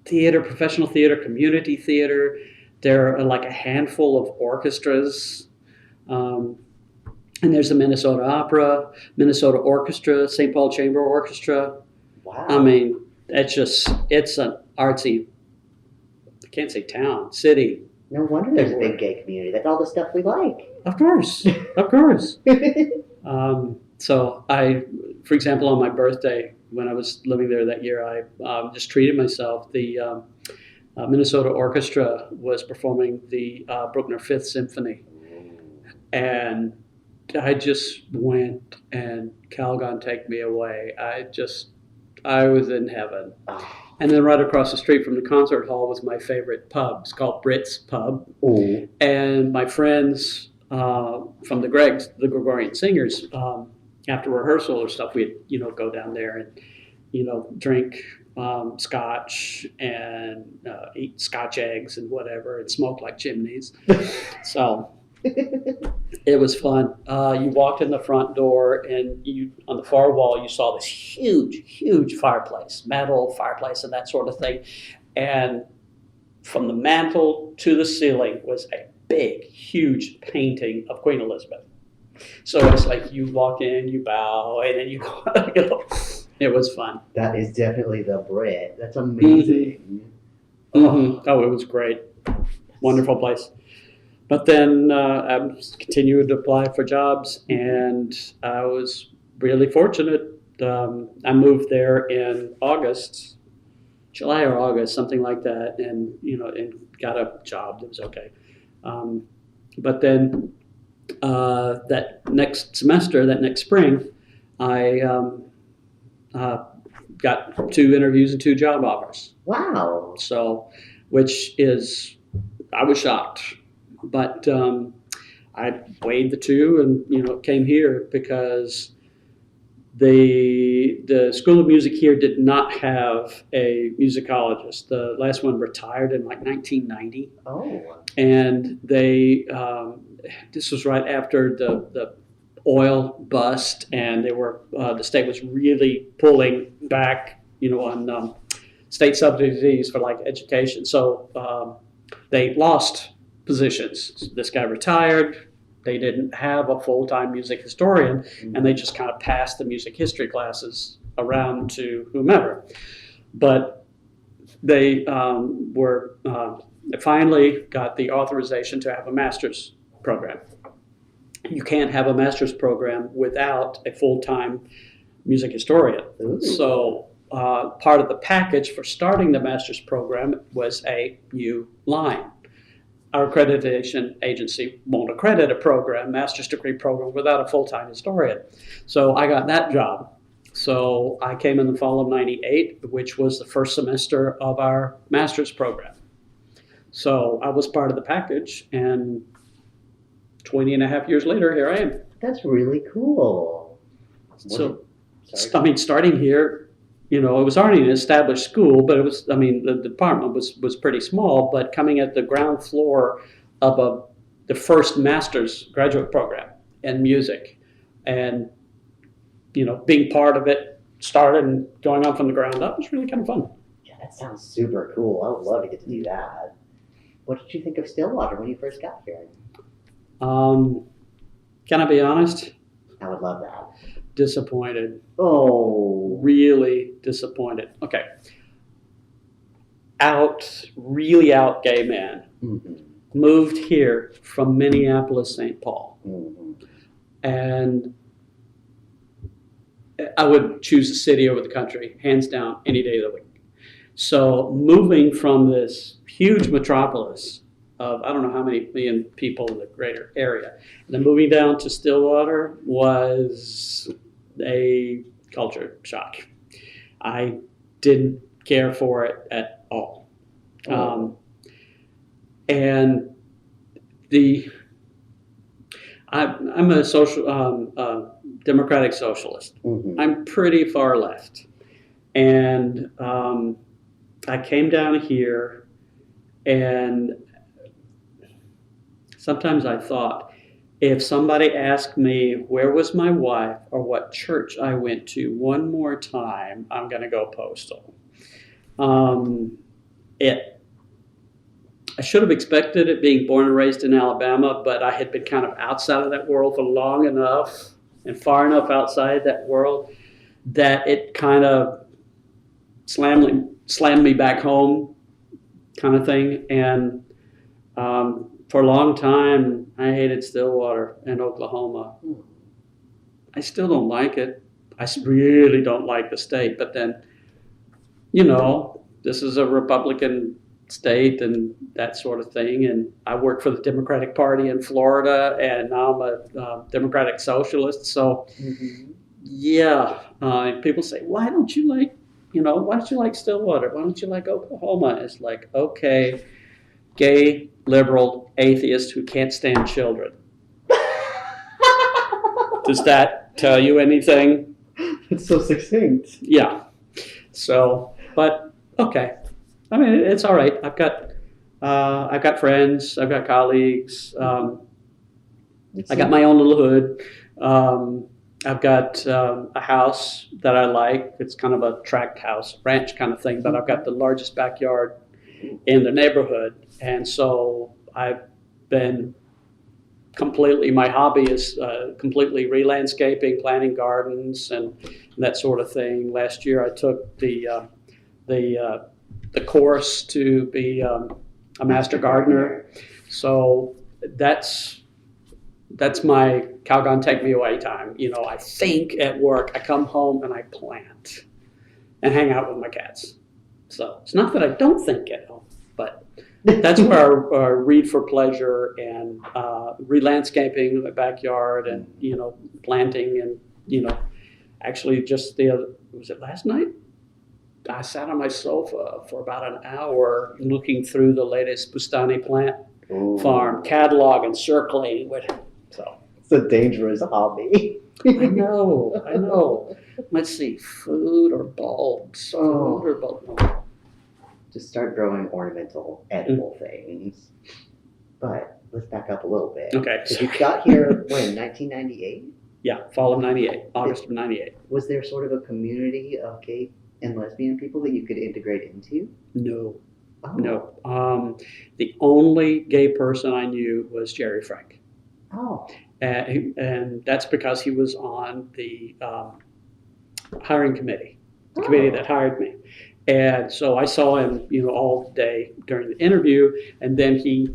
theater, professional theater, community theater. There are like a handful of orchestras. And there's the Minnesota Opera, Minnesota Orchestra, St. Paul Chamber Orchestra. Wow. I mean, it's an artsy, I can't say town, city. No wonder there's a big gay community. That's all the stuff we like. Of course, of course. So for example, on my birthday, when I was living there that year, I just treated myself. The Minnesota Orchestra was performing the Bruckner Fifth Symphony. And I just went, and Calgon Take Me Away. I was in heaven. And then right across the street from the concert hall was my favorite pub. It's called Britt's Pub. Ooh. And my friends from the Gregorian Singers, after rehearsal or stuff, we'd, go down there and, drink scotch and eat scotch eggs and whatever and smoke like chimneys. So it was fun. You walked in the front door, and on the far wall you saw this huge fireplace, metal fireplace and that sort of thing. And from the mantle to the ceiling was a big, huge painting of Queen Elizabeth. So it's like you walk in, you bow, and then you go. It was fun. That is definitely the Brit. That's amazing. Mm-hmm. Oh, it was great. Wonderful place. But then I continued to apply for jobs, and I was really fortunate. I moved there in July or August, something like that, and and got a job that was okay. But then that next spring, I got 2 interviews and 2 job offers. Wow. So, I was shocked. But I weighed the 2 and came here because the School of Music here did not have a musicologist. The last one retired in like 1990. Oh. And this was right after the oil bust, and the state was really pulling back on state subsidies for like education. So they lost positions. This guy retired. They didn't have a full-time music historian, and they just kind of passed the music history classes around to whomever. But they finally got the authorization to have a master's program. You can't have a master's program without a full-time music historian. Ooh. So part of the package for starting the master's program was a new line. Our accreditation agency won't accredit a master's degree program, without a full-time historian. So I got that job. So I came in the fall of '98, which was the first semester of our master's program. So I was part of the package, and 20 and a half years later, here I am. That's really cool. So, starting here, it was already an established school, but the department was pretty small, but coming at the ground floor of the first master's graduate program in music, and, being part of it, started and going on from the ground up was really kind of fun. Yeah, that sounds super cool. I would love to get to do that. What did you think of Stillwater when you first got here? Can I be honest? I would love that. Disappointed. Oh. Really disappointed. Okay. Really out gay man. Mm-hmm. Moved here from Minneapolis, St. Paul. Mm-hmm. And I would choose the city over the country, hands down, any day of the week. So moving from this huge metropolis of I don't know how many million people in the greater area, and then moving down to Stillwater was a culture shock. I didn't care for it at all. And I'm a social democratic socialist. Mm-hmm. I'm pretty far left, and I came down here, and sometimes I thought, if somebody asked me where was my wife or what church I went to one more time, I'm going to go postal. I should have expected it being born and raised in Alabama, but I had been kind of outside of that world for long enough and far enough outside that world that it kind of slammed me back home kind of thing. And for a long time, I hated Stillwater and Oklahoma. I still don't like it. I really don't like the state. But then, this is a Republican state and that sort of thing. And I work for the Democratic Party in Florida, and now I'm a Democratic Socialist. So, yeah, people say, why don't you like Stillwater? Why don't you like Oklahoma? It's like, okay, gay, liberal, atheist who can't stand children. Does that tell you anything? It's so succinct. Yeah. So, but okay. I mean, it's all right. I've got friends. I've got colleagues. I got my own little hood. I've got a house that I like. It's kind of a tract house, ranch kind of thing, but I've got the largest backyard in the neighborhood. And so I've been my hobby is completely re-landscaping, planting gardens and that sort of thing. Last year I took the course to be a master gardener. So that's my Calgon take me away time. I think at work, I come home and I plant and hang out with my cats. So it's not that I don't think at home, but that's where I read for pleasure and re-landscaping the backyard and, planting and, actually just was it last night? I sat on my sofa for about an hour looking through the latest Bustani plant farm catalog and circulating with it. So it's a dangerous hobby. I know. Let's see, food or bulbs? Food or bulbs? Just start growing ornamental, edible things. But let's back up a little bit. Okay. So you got here when, 1998? Yeah, fall of 98, August of 98. Was there sort of a community of gay and lesbian people that you could integrate into? No. Oh. No. The only gay person I knew was Jerry Frank. Oh. And that's because he was on the hiring committee, the committee that hired me. And so I saw him, all day during the interview, and then he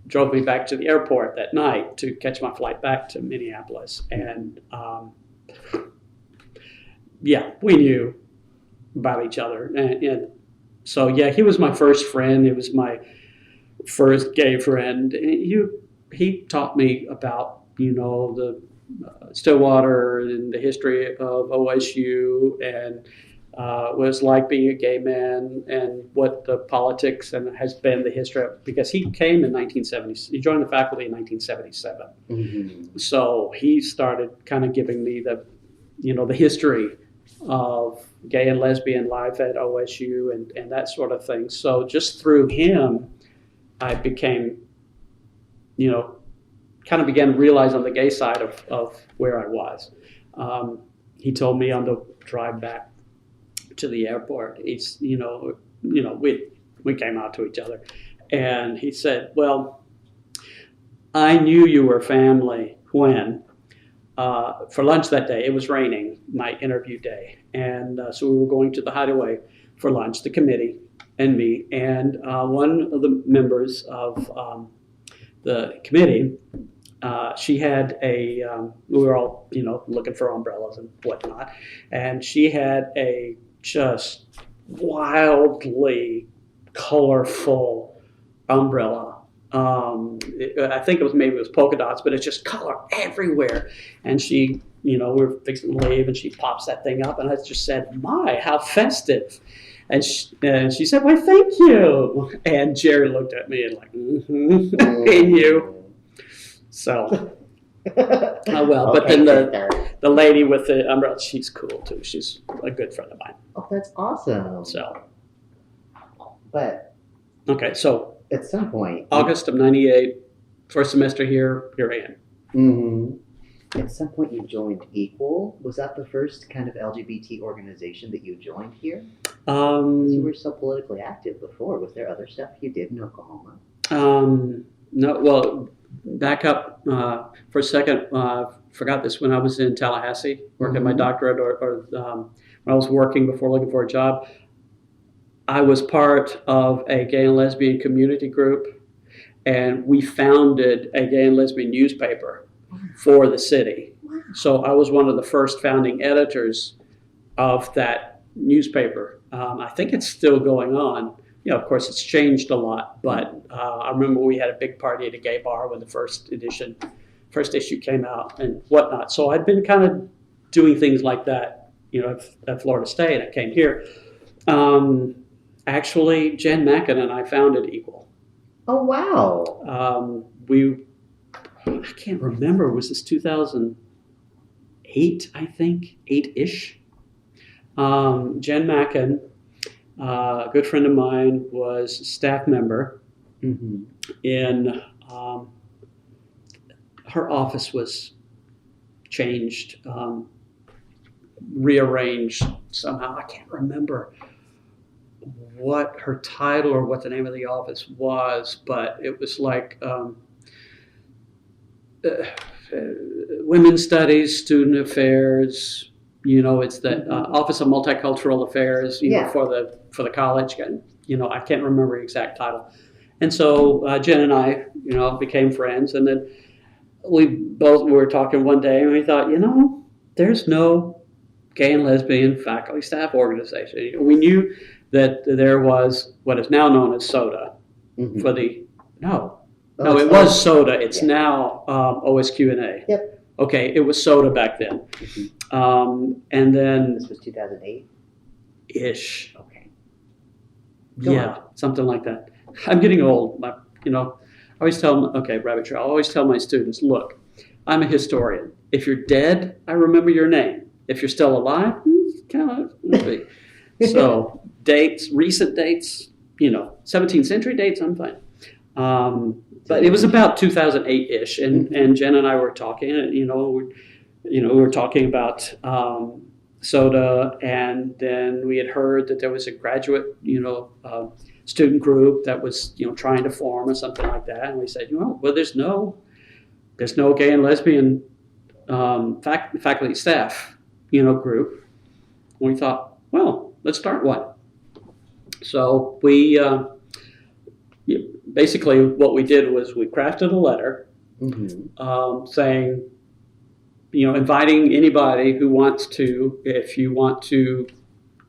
drove me back to the airport that night to catch my flight back to Minneapolis. And we knew about each other. And so, he was my first friend. He was my first gay friend. He taught me about, the Stillwater and the history of OSU and what it's like being a gay man and what the politics and has been the history of, because he came in 1970. He joined the faculty in 1977. Mm-hmm. So he started kind of giving me the history of gay and lesbian life at OSU and that sort of thing. So just through him, I became, kind of began to realize on the gay side of where I was. He told me on the drive back to the airport, he's, we came out to each other, and he said, well, I knew you were family when, for lunch that day, it was raining, my interview day, and so we were going to the Hideaway for lunch, the committee and me, and one of the members of the committee, she had we were all, looking for umbrellas and whatnot, and she had a just wildly colorful umbrella. I think it was polka dots, but it's just color everywhere. And she, we were fixing to leave, and she pops that thing up, and I just said, "My, how festive!" And she said, "Why, thank you." And Jerry looked at me and like, and you. So, well, but then the lady with the umbrella, she's cool too. She's a good friend of mine. Oh, that's awesome. So, but okay, so at some point, August of 98, first semester here I am. Mm-hmm. At some point you joined Equal. Was that the first kind of LGBT organization that you joined here? You Um, were so politically active before. Was there other stuff you did in Oklahoma? no, well, back up for a second. Forgot this when I was in Tallahassee working my Mhm. doctorate, or when I was working before looking for a job. I was part of a gay and lesbian community group, and we founded a gay and lesbian newspaper for the city. Wow. So I was one of the first founding editors of that newspaper. I think it's still going on. You know, of course, it's changed a lot, but I remember we had a big party at a gay bar when the first issue came out and whatnot. So I'd been kind of doing things like that, you know, at Florida State. I came here. Actually, Jen Mackin and I founded Equal. Oh, wow. I can't remember, was this 2008, I think, 8-ish? Jen Mackin, a good friend of mine, was a staff member Mm-hmm. in, her office was changed, rearranged somehow. I can't remember what her title or what the name of the office was, but it was like women's studies, student affairs. You know, it's the Office of Multicultural Affairs. You know, Yeah. for the college. And you know, I can't remember the exact title. And so Jen and I, you know, became friends, and then we both were talking one day, and we thought, you know, there's no gay and lesbian faculty staff organization. We knew that there was what is now known as SODA Mhm. for the no, Oh, it it's was not- SODA. It's Yeah. now OSQ&A. Yep. Okay, it was SODA back then, and then This was 2008. ish, Okay. Go yeah, something like that. I'm getting old. You know, I always tell rabbit trail. I always tell my students, look, I'm a historian. If you're dead, I remember your name. If you're still alive, kind of. So dates, recent dates, you know, 17th century dates, I'm fine. But it was about 2008-ish, and Jen and I were talking, and we were talking about SODA, and then we had heard that there was a graduate, student group that was, trying to form or something like that, and we said, well, there's no gay and lesbian faculty staff, group. And we thought, well, let's start one. So we basically what we did was we crafted a letter saying, inviting anybody who wants to, if you want to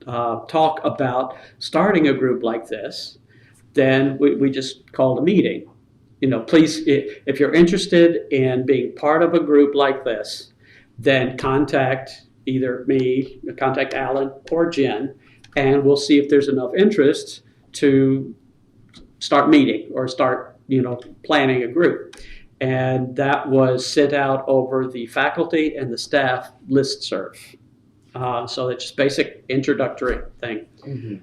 talk about starting a group like this, then we just called a meeting. Please, if you're interested in being part of a group like this, then contact either me, contact Alan or Jen, and we'll see if there's enough interest to start meeting or start, planning a group. And that was sent out over the faculty and the staff listserv. So it's just basic introductory thing. Mm-hmm.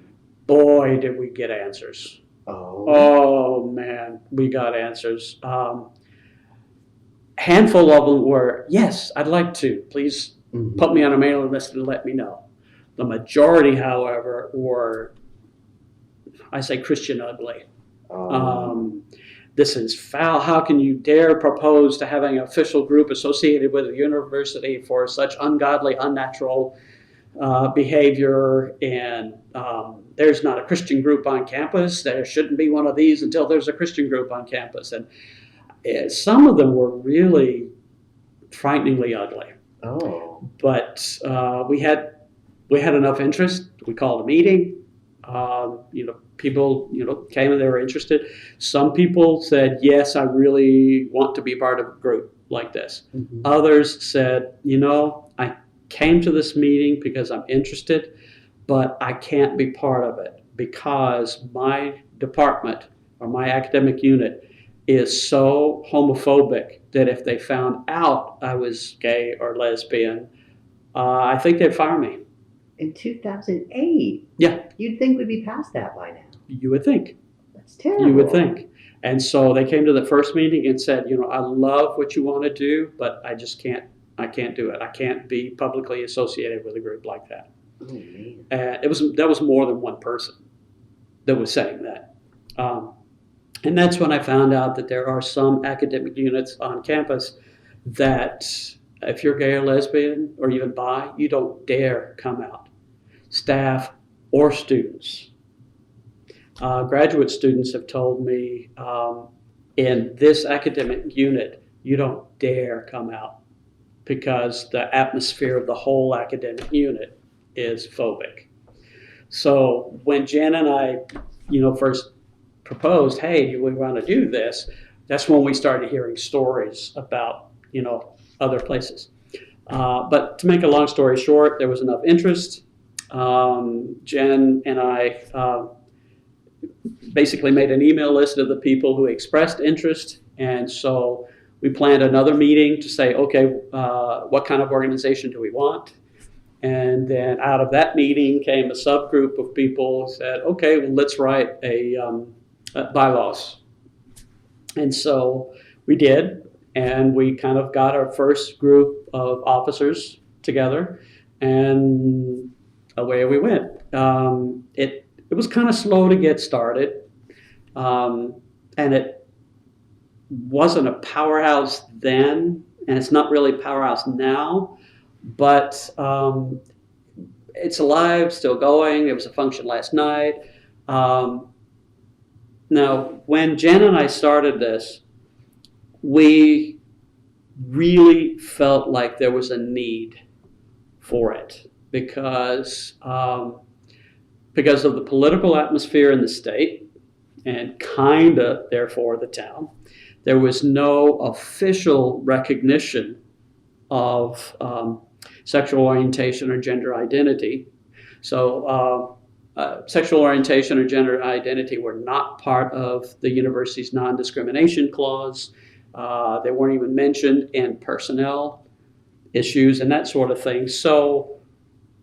Boy, did we get answers. Oh man, we got answers. Handful of them were, yes, I'd like to. Please put me on a mailing list and let me know. The majority, however, were, I say, Christian ugly. This is foul. How can you dare propose to having an official group associated with a university for such ungodly, unnatural behavior? And there's not a Christian group on campus. There shouldn't be one of these until there's a Christian group on campus. And some of them were really frighteningly ugly. Oh. But we had enough interest. We called a meeting. People, came and they were interested. Some people said, yes, I really want to be part of a group like this. Mm-hmm. Others said, I came to this meeting because I'm interested, but I can't be part of it because my department or my academic unit is so homophobic that if they found out I was gay or lesbian, I think they'd fire me. In 2008? Yeah. You'd think we'd be past that by now. You would think. That's terrible. You would think. And so they came to the first meeting and said, I love what you want to do, but I just can't do it. I can't be publicly associated with a group like that. Oh, man. That was more than one person that was saying that. And that's when I found out that there are some academic units on campus that if you're gay or lesbian or even bi, you don't dare come out, staff or students. Graduate students have told me in this academic unit, you don't dare come out because the atmosphere of the whole academic unit is phobic. So when Jen and I, first proposed, hey, we want to do this, that's when we started hearing stories about, other places. But to make a long story short, there was enough interest. Jen and I basically made an email list of the people who expressed interest. And so we planned another meeting to say, okay, what kind of organization do we want? And then out of that meeting came a subgroup of people who said, okay, well, let's write a bylaws. And so we did, and we kind of got our first group of officers together, and away we went. It was kind of slow to get started, and it wasn't a powerhouse then, and it's not really a powerhouse now, but it's alive, still going. There was a function last night. Now, when Jen and I started this, we really felt like there was a need for it because of the political atmosphere in the state and kinda, therefore, the town. There was no official recognition of sexual orientation or gender identity. So sexual orientation or gender identity were not part of the university's non-discrimination clause. They weren't even mentioned in personnel issues and that sort of thing. So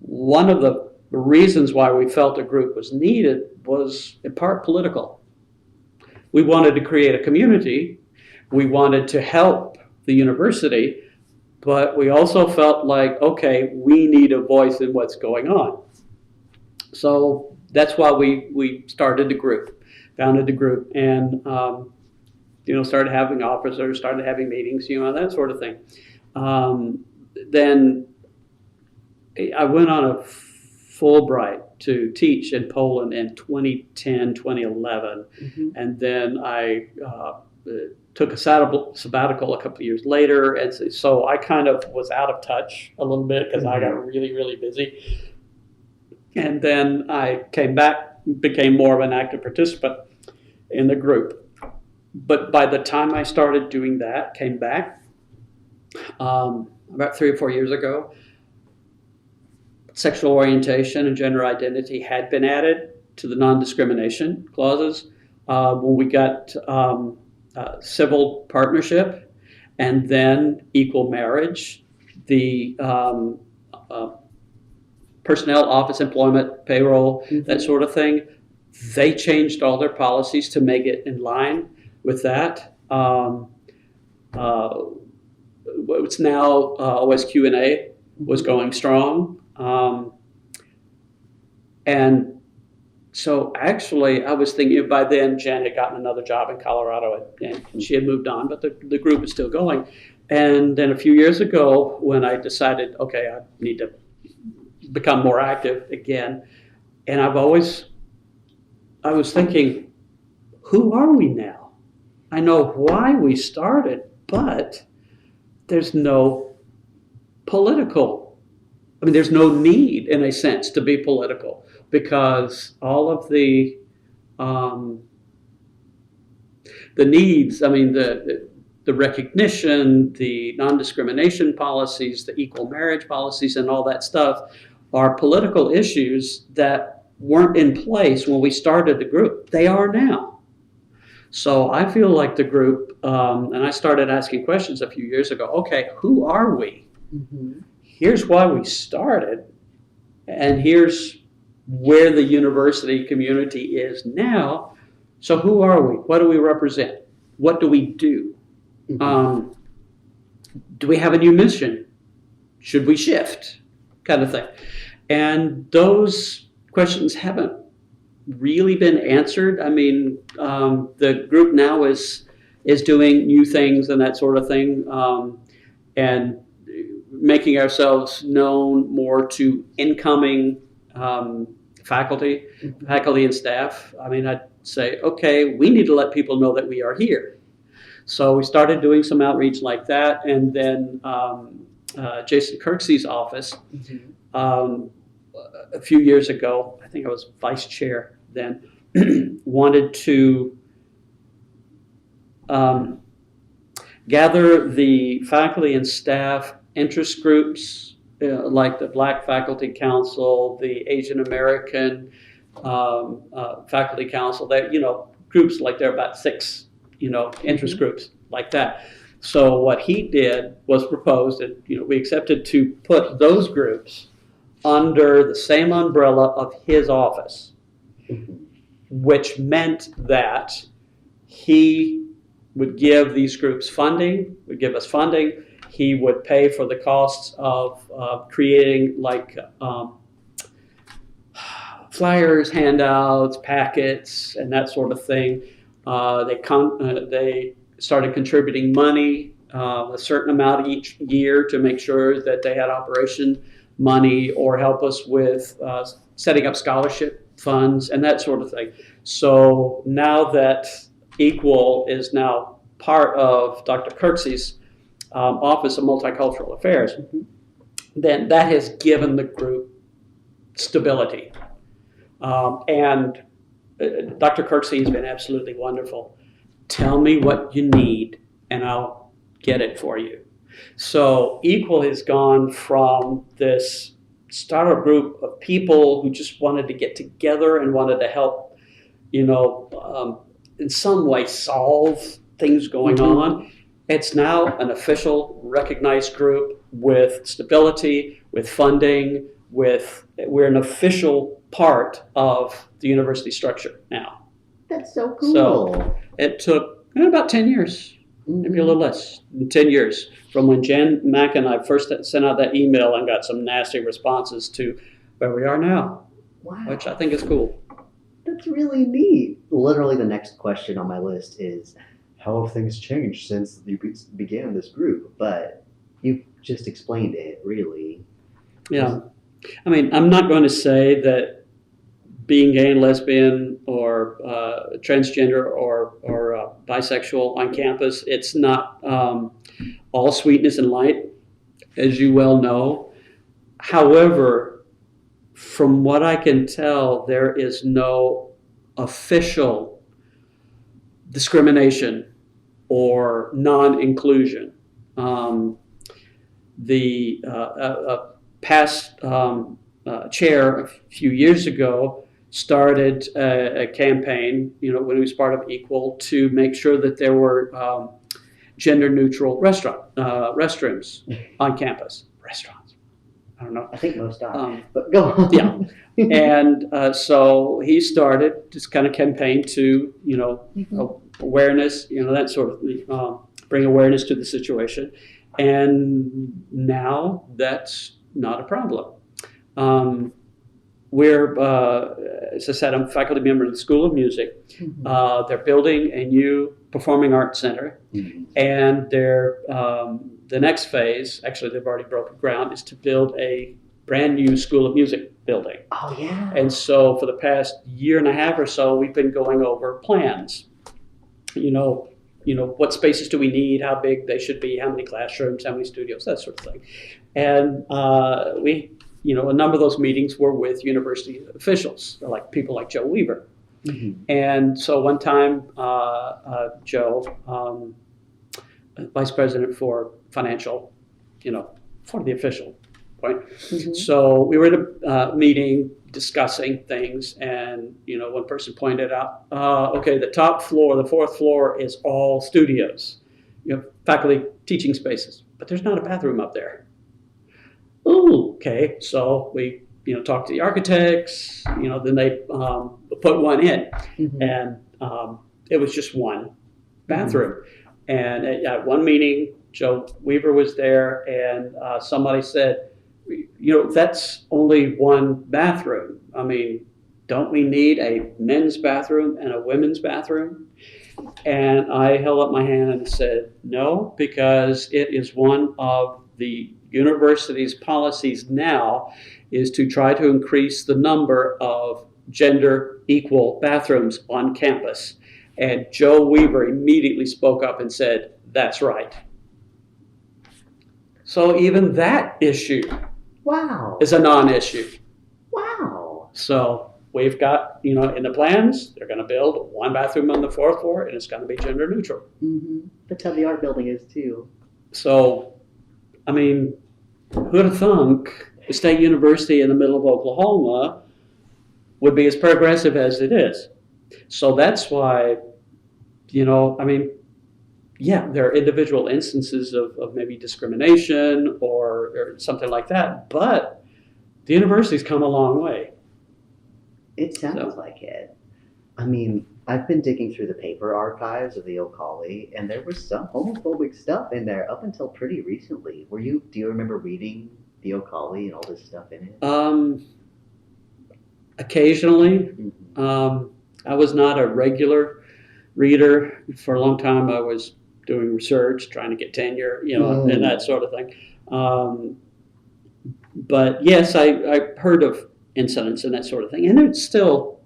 one of the reasons why we felt a group was needed was in part political. We wanted to create a community. We wanted to help the university, but we also felt like, okay, we need a voice in what's going on. So that's why we started the group, founded the group, and started having officers, started having meetings, that sort of thing. Then I went on a Fulbright to teach in Poland in 2010, 2011, and then I took a sabbatical a couple of years later, and so I kind of was out of touch a little bit because I got really, really busy. And then I came back, became more of an active participant in the group. But by the time I started doing that, came back about 3 or 4 years ago, sexual orientation and gender identity had been added to the non-discrimination clauses. When we got civil partnership and then equal marriage, the personnel, office employment, payroll, that sort of thing, they changed all their policies to make it in line with that. It's now OSQ&A was going strong. And so actually I was thinking by then Jen had gotten another job in Colorado and she had moved on, but the group is still going. And then a few years ago when I decided, okay, I need to become more active again. And I was thinking, who are we now? I know why we started, but there's no there's no need in a sense to be political because all of the needs, the recognition, the non-discrimination policies, the equal marriage policies and all that stuff are political issues that weren't in place when we started the group. They are now. So I feel like the group, and I started asking questions a few years ago, okay, who are we? Here's why we started, and here's where the university community is now. So who are we? What do we represent? What do we do? Do we have a new mission? Should we shift? Kind of thing. And those questions haven't really been answered. I mean, the group now is doing new things and that sort of thing, and making ourselves known more to incoming faculty and staff. I mean, I'd say, okay, we need to let people know that we are here. So we started doing some outreach like that, and then Jason Kirksey's office, a few years ago, I think I was vice chair then, wanted to gather the faculty and staff interest groups, like the Black Faculty Council, the Asian American Faculty Council, that, groups like there are about 6, interest groups like that. So what he did was proposed, and we accepted, to put those groups under the same umbrella of his office, which meant that he would give these groups funding, would give us funding. He would pay for the costs of creating like flyers, handouts, packets, and that sort of thing. They started contributing money, a certain amount each year, to make sure that they had operation money or help us with setting up scholarship funds and that sort of thing. So now that Equal is now part of Dr. Kirksey's Office of Multicultural Affairs, then that has given the group stability. And Dr. Kirksey has been absolutely wonderful. Tell me what you need and I'll get it for you. So Equal has gone from this startup group of people who just wanted to get together and wanted to help, in some way solve things going on. It's now an official, recognized group with stability, with funding, we're an official part of the university structure now. That's so cool. So it took about 10 years. Maybe a little less than 10 years from when Jan Mack and I first sent out that email and got some nasty responses to where we are now. Wow. Which I think is cool. That's really neat. Literally the next question on my list is, how have things changed since you began this group? But you just explained it, really. Yeah. I mean, I'm not going to say that being gay and lesbian or transgender or bisexual on campus, it's not all sweetness and light, as you well know. However, from what I can tell, there is no official discrimination or non-inclusion. The past chair a few years ago started a campaign, when he was part of Equal, to make sure that there were gender-neutral restrooms on campus. Restaurants. I don't know. I think most are, but go on. Yeah. And so he started this kind of campaign to, awareness, that sort of bring awareness to the situation. And now that's not a problem. We're, as I said, I'm a faculty member in the School of Music. They're building a new performing arts center, and they're the next phase, actually they've already broken ground, is to build a brand new School of Music building. Oh, yeah. And so for the past year and a half or so, we've been going over plans. What spaces do we need, how big they should be, how many classrooms, how many studios, that sort of thing. And we, a number of those meetings were with university officials, like people like Joe Weaver. And so one time, Joe, vice president for financial, for the official point. So we were at a meeting discussing things, and one person pointed out, okay, the top floor, the 4th floor, is all studios, faculty teaching spaces, but there's not a bathroom up there. Oh, okay. So we talked to the architects, then they put one in, and it was just one bathroom. And at one meeting, Joe Weaver was there, and somebody said, that's only one bathroom. I mean, don't we need a men's bathroom and a women's bathroom? And I held up my hand and said, no, because it is one of the university's policies now is to try to increase the number of gender equal bathrooms on campus. And Joe Weaver immediately spoke up and said, that's right. So even that issue Wow. is a non-issue. Wow. So we've got, in the plans, they're going to build one bathroom on the 4th floor, and it's going to be gender neutral. Mm-hmm. That's how the art building is too. So, I mean, who'd have thunk the state university in the middle of Oklahoma would be as progressive as it is? So that's why, I mean, yeah, there are individual instances of maybe discrimination or something like that, but the university's come a long way. It sounds like it. I mean, I've been digging through the paper archives of the OOHRP, and there was some homophobic stuff in there up until pretty recently. Do you remember reading the OOHRP and all this stuff in it? Occasionally. Mm-hmm. I was not a regular reader. For a long time, I was doing research, trying to get tenure, and that sort of thing. But yes, I heard of incidents and that sort of thing. And there's still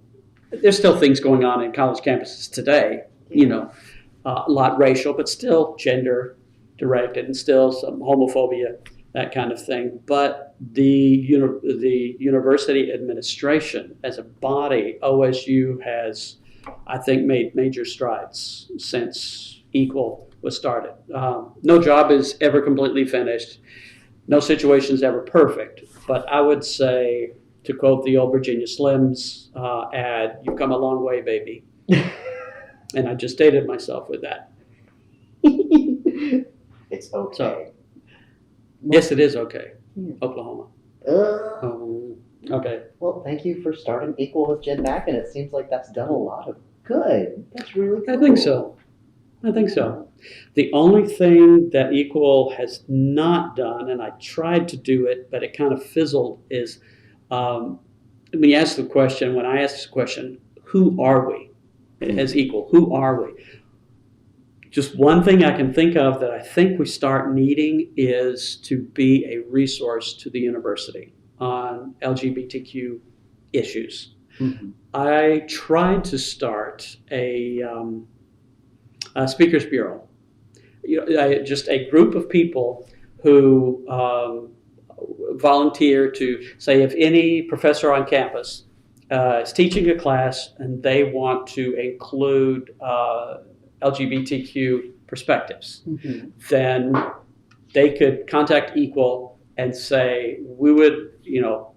things going on in college campuses today, a lot racial, but still gender directed and still some homophobia, that kind of thing. But the university administration as a body, OSU has, I think, made major strides since Equal was started. No job is ever completely finished. No situation is ever perfect. But I would say, to quote the old Virginia Slims ad, you've come a long way, baby. And I just dated myself with that. It's okay. So, yes, it is okay. Yeah. Oklahoma. Okay. Well, thank you for starting Equal with Jen Mack, and it seems like that's done a lot of good. That's really cool. I think so. The only thing that Equal has not done, and I tried to do it, but it kind of fizzled, is when I asked the question, who are we as Equal? Who are we? Just one thing I can think of that I think we start needing is to be a resource to the university on LGBTQ issues. Mm-hmm. I tried to start a speakers bureau, just a group of people who volunteer to say if any professor on campus is teaching a class and they want to include LGBTQ perspectives, mm-hmm. then they could contact Equal and say, we would,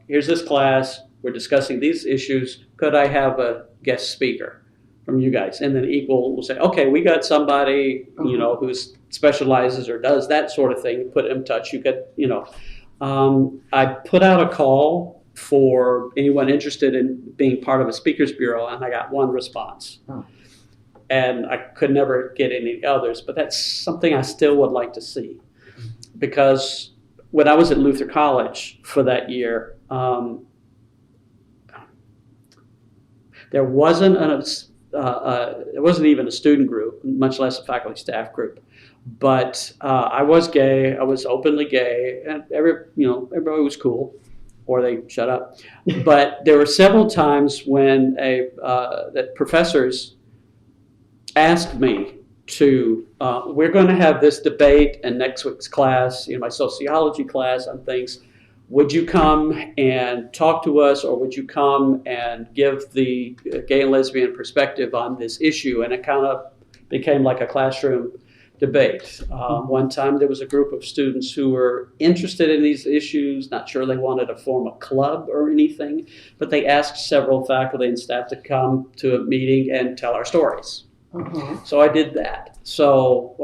here's this class, we're discussing these issues, could I have a guest speaker from you guys? And then Equal will say, okay, we got somebody, who specializes or does that sort of thing, put in touch. You could, I put out a call for anyone interested in being part of a speakers bureau, and I got one response. Oh. And I could never get any others, but that's something I still would like to see. Because when I was at Luther College for that year, there wasn't even a student group, much less a faculty staff group. But I was gay. I was openly gay, and everybody was cool, or they shut up. But there were several times when that professors asked me to, we're going to have this debate in next week's class, my sociology class on things. Would you come and talk to us, or would you come and give the gay and lesbian perspective on this issue? And it kind of became like a classroom debate. One time there was a group of students who were interested in these issues, not sure they wanted to form a club or anything, but they asked several faculty and staff to come to a meeting and tell our stories. Uh-huh. So I did that. So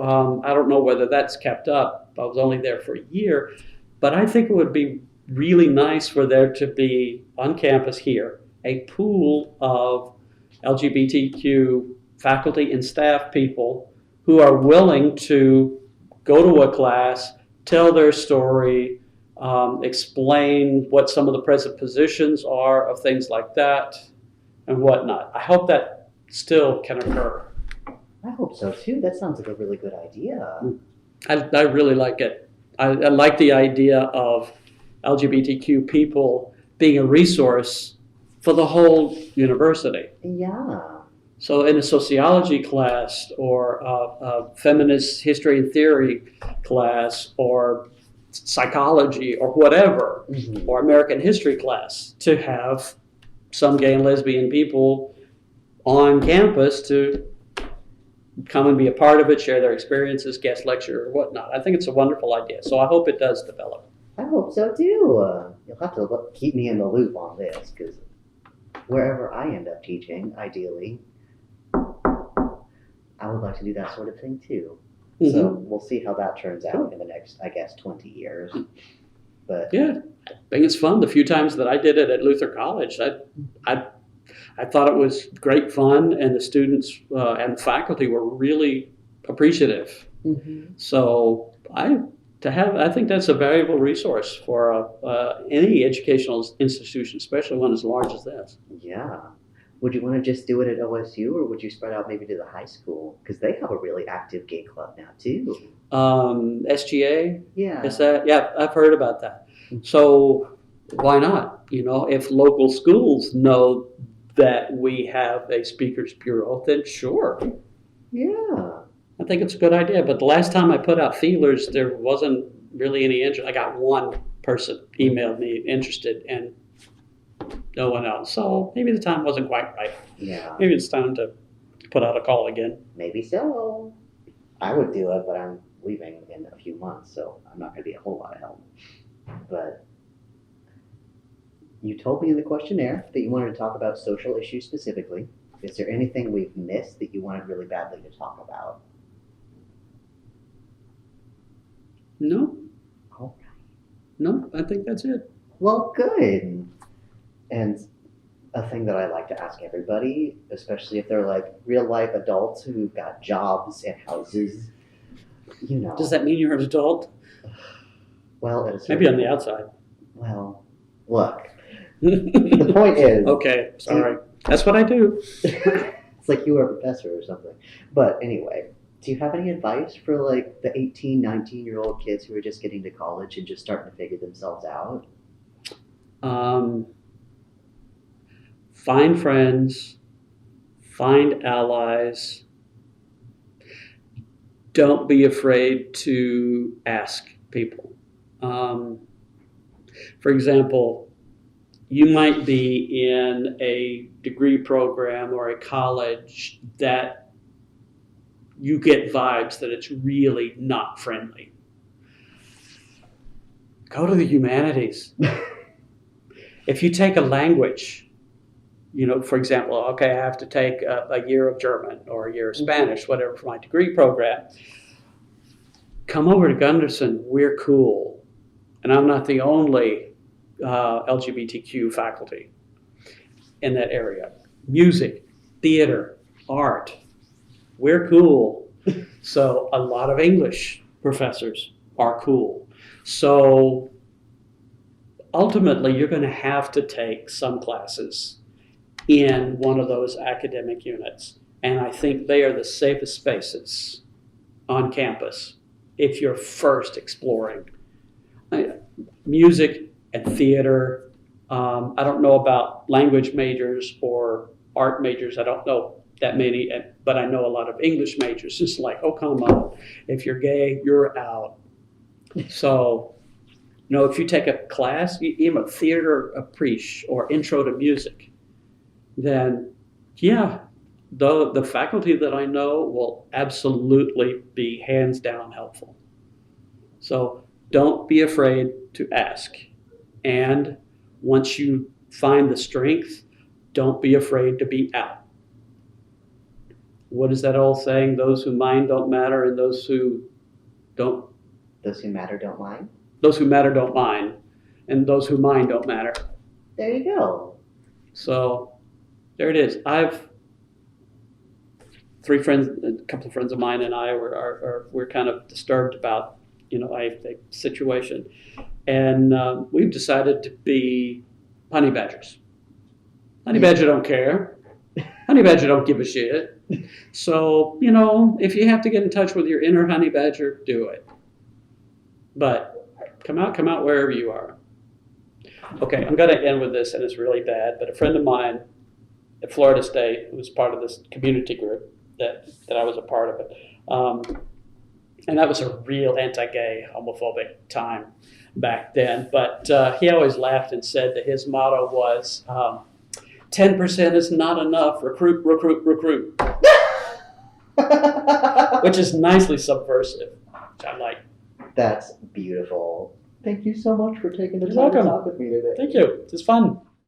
I don't know whether that's kept up. I was only there for a year, but I think it would be really nice for there to be on campus here a pool of LGBTQ faculty and staff people who are willing to go to a class, tell their story, explain what some of the present positions are of things like that and whatnot. I hope that still can occur. I hope so too. That sounds like a really good idea. I really like it. I like the idea of LGBTQ people being a resource for the whole university. Yeah. So in a sociology class or a feminist history and theory class or psychology or whatever, or American history class, to have some gay and lesbian people on campus to come and be a part of it, share their experiences, guest lecture or whatnot. I think it's a wonderful idea. So I hope it does develop. I hope so too. You'll have to keep me in the loop on this, because wherever I end up teaching, ideally, I would like to do that sort of thing too. Mm-hmm. So we'll see how that turns out in the next, I guess, 20 years. But yeah, I think it's fun. The few times that I did it at Luther College, I thought it was great fun, and the students and the faculty were really appreciative. So I think that's a valuable resource for any educational institution, especially one as large as this. Yeah. Would you want to just do it at OSU, or would you spread out maybe to the high school? Because they have a really active gay club now too. SGA? Yeah. Is that? Yeah, I've heard about that. So why not? You know, if local schools know that we have a speakers bureau, then sure. Yeah. I think it's a good idea. But the last time I put out feelers, there wasn't really any interest. I got one person emailed me interested, and no one else. So maybe the time wasn't quite right. Yeah. Maybe it's time to put out a call again. Maybe so. I would do it, but I'm leaving in a few months, so I'm not going to be a whole lot of help. But you told me in the questionnaire that you wanted to talk about social issues specifically. Is there anything we've missed that you wanted really badly to talk about? No. All right. No, I think that's it. Well, good. And a thing that I like to ask everybody, especially if they're like real life adults who've got jobs and houses, you know. Does that mean you're an adult? Well, at a certain Maybe on the outside. Well, look. The point is. Okay, sorry. That's what I do. It's like you were a professor or something. But anyway, do you have any advice for like the 18, 19-year-old kids who are just getting to college and just starting to figure themselves out? Find friends, find allies. Don't be afraid to ask people. For example, you might be in a degree program or a college that you get vibes that it's really not friendly. Go to the humanities. If you take a language, you know, for example, okay, I have to take a year of German or a year of Spanish, whatever, for my degree program. Come over to Henderson. We're cool. And I'm not the only LGBTQ faculty in that area. Music, theater, art. We're cool. So a lot of English professors are cool. So ultimately, you're going to have to take some classes in one of those academic units. And I think they are the safest spaces on campus if you're first exploring music and theater. I don't know about language majors or art majors. I don't know that many, but I know a lot of English majors. It's like, oh, come on. If you're gay, you're out. So, you know, if you take a class, even theater appreciation or intro to music, then yeah, the faculty that I know will absolutely be hands down helpful. So don't be afraid to ask. And once you find the strength, don't be afraid to be out. What is that old saying? Those who mind don't matter, and those who don't. Those who matter don't mind? Those who matter don't mind, and those who mind don't matter. There you go. So there it is. I've three friends, a couple of friends of mine and I we're kind of disturbed about, you know, a situation. And we've decided to be honey badgers. Honey badger don't care. Honey badger don't give a shit. So, if you have to get in touch with your inner honey badger, do it. But come out wherever you are. Okay, I'm going to end with this, and it's really bad, but a friend of mine at Florida State, who was part of this community group that I was a part of it, and that was a real anti-gay, homophobic time back then, but he always laughed and said that his motto was, 10% is not enough, recruit, recruit, recruit, which is nicely subversive, which I like. That's beautiful. Thank you so much for taking the You're time welcome. to talk with me today. Thank you. It was fun.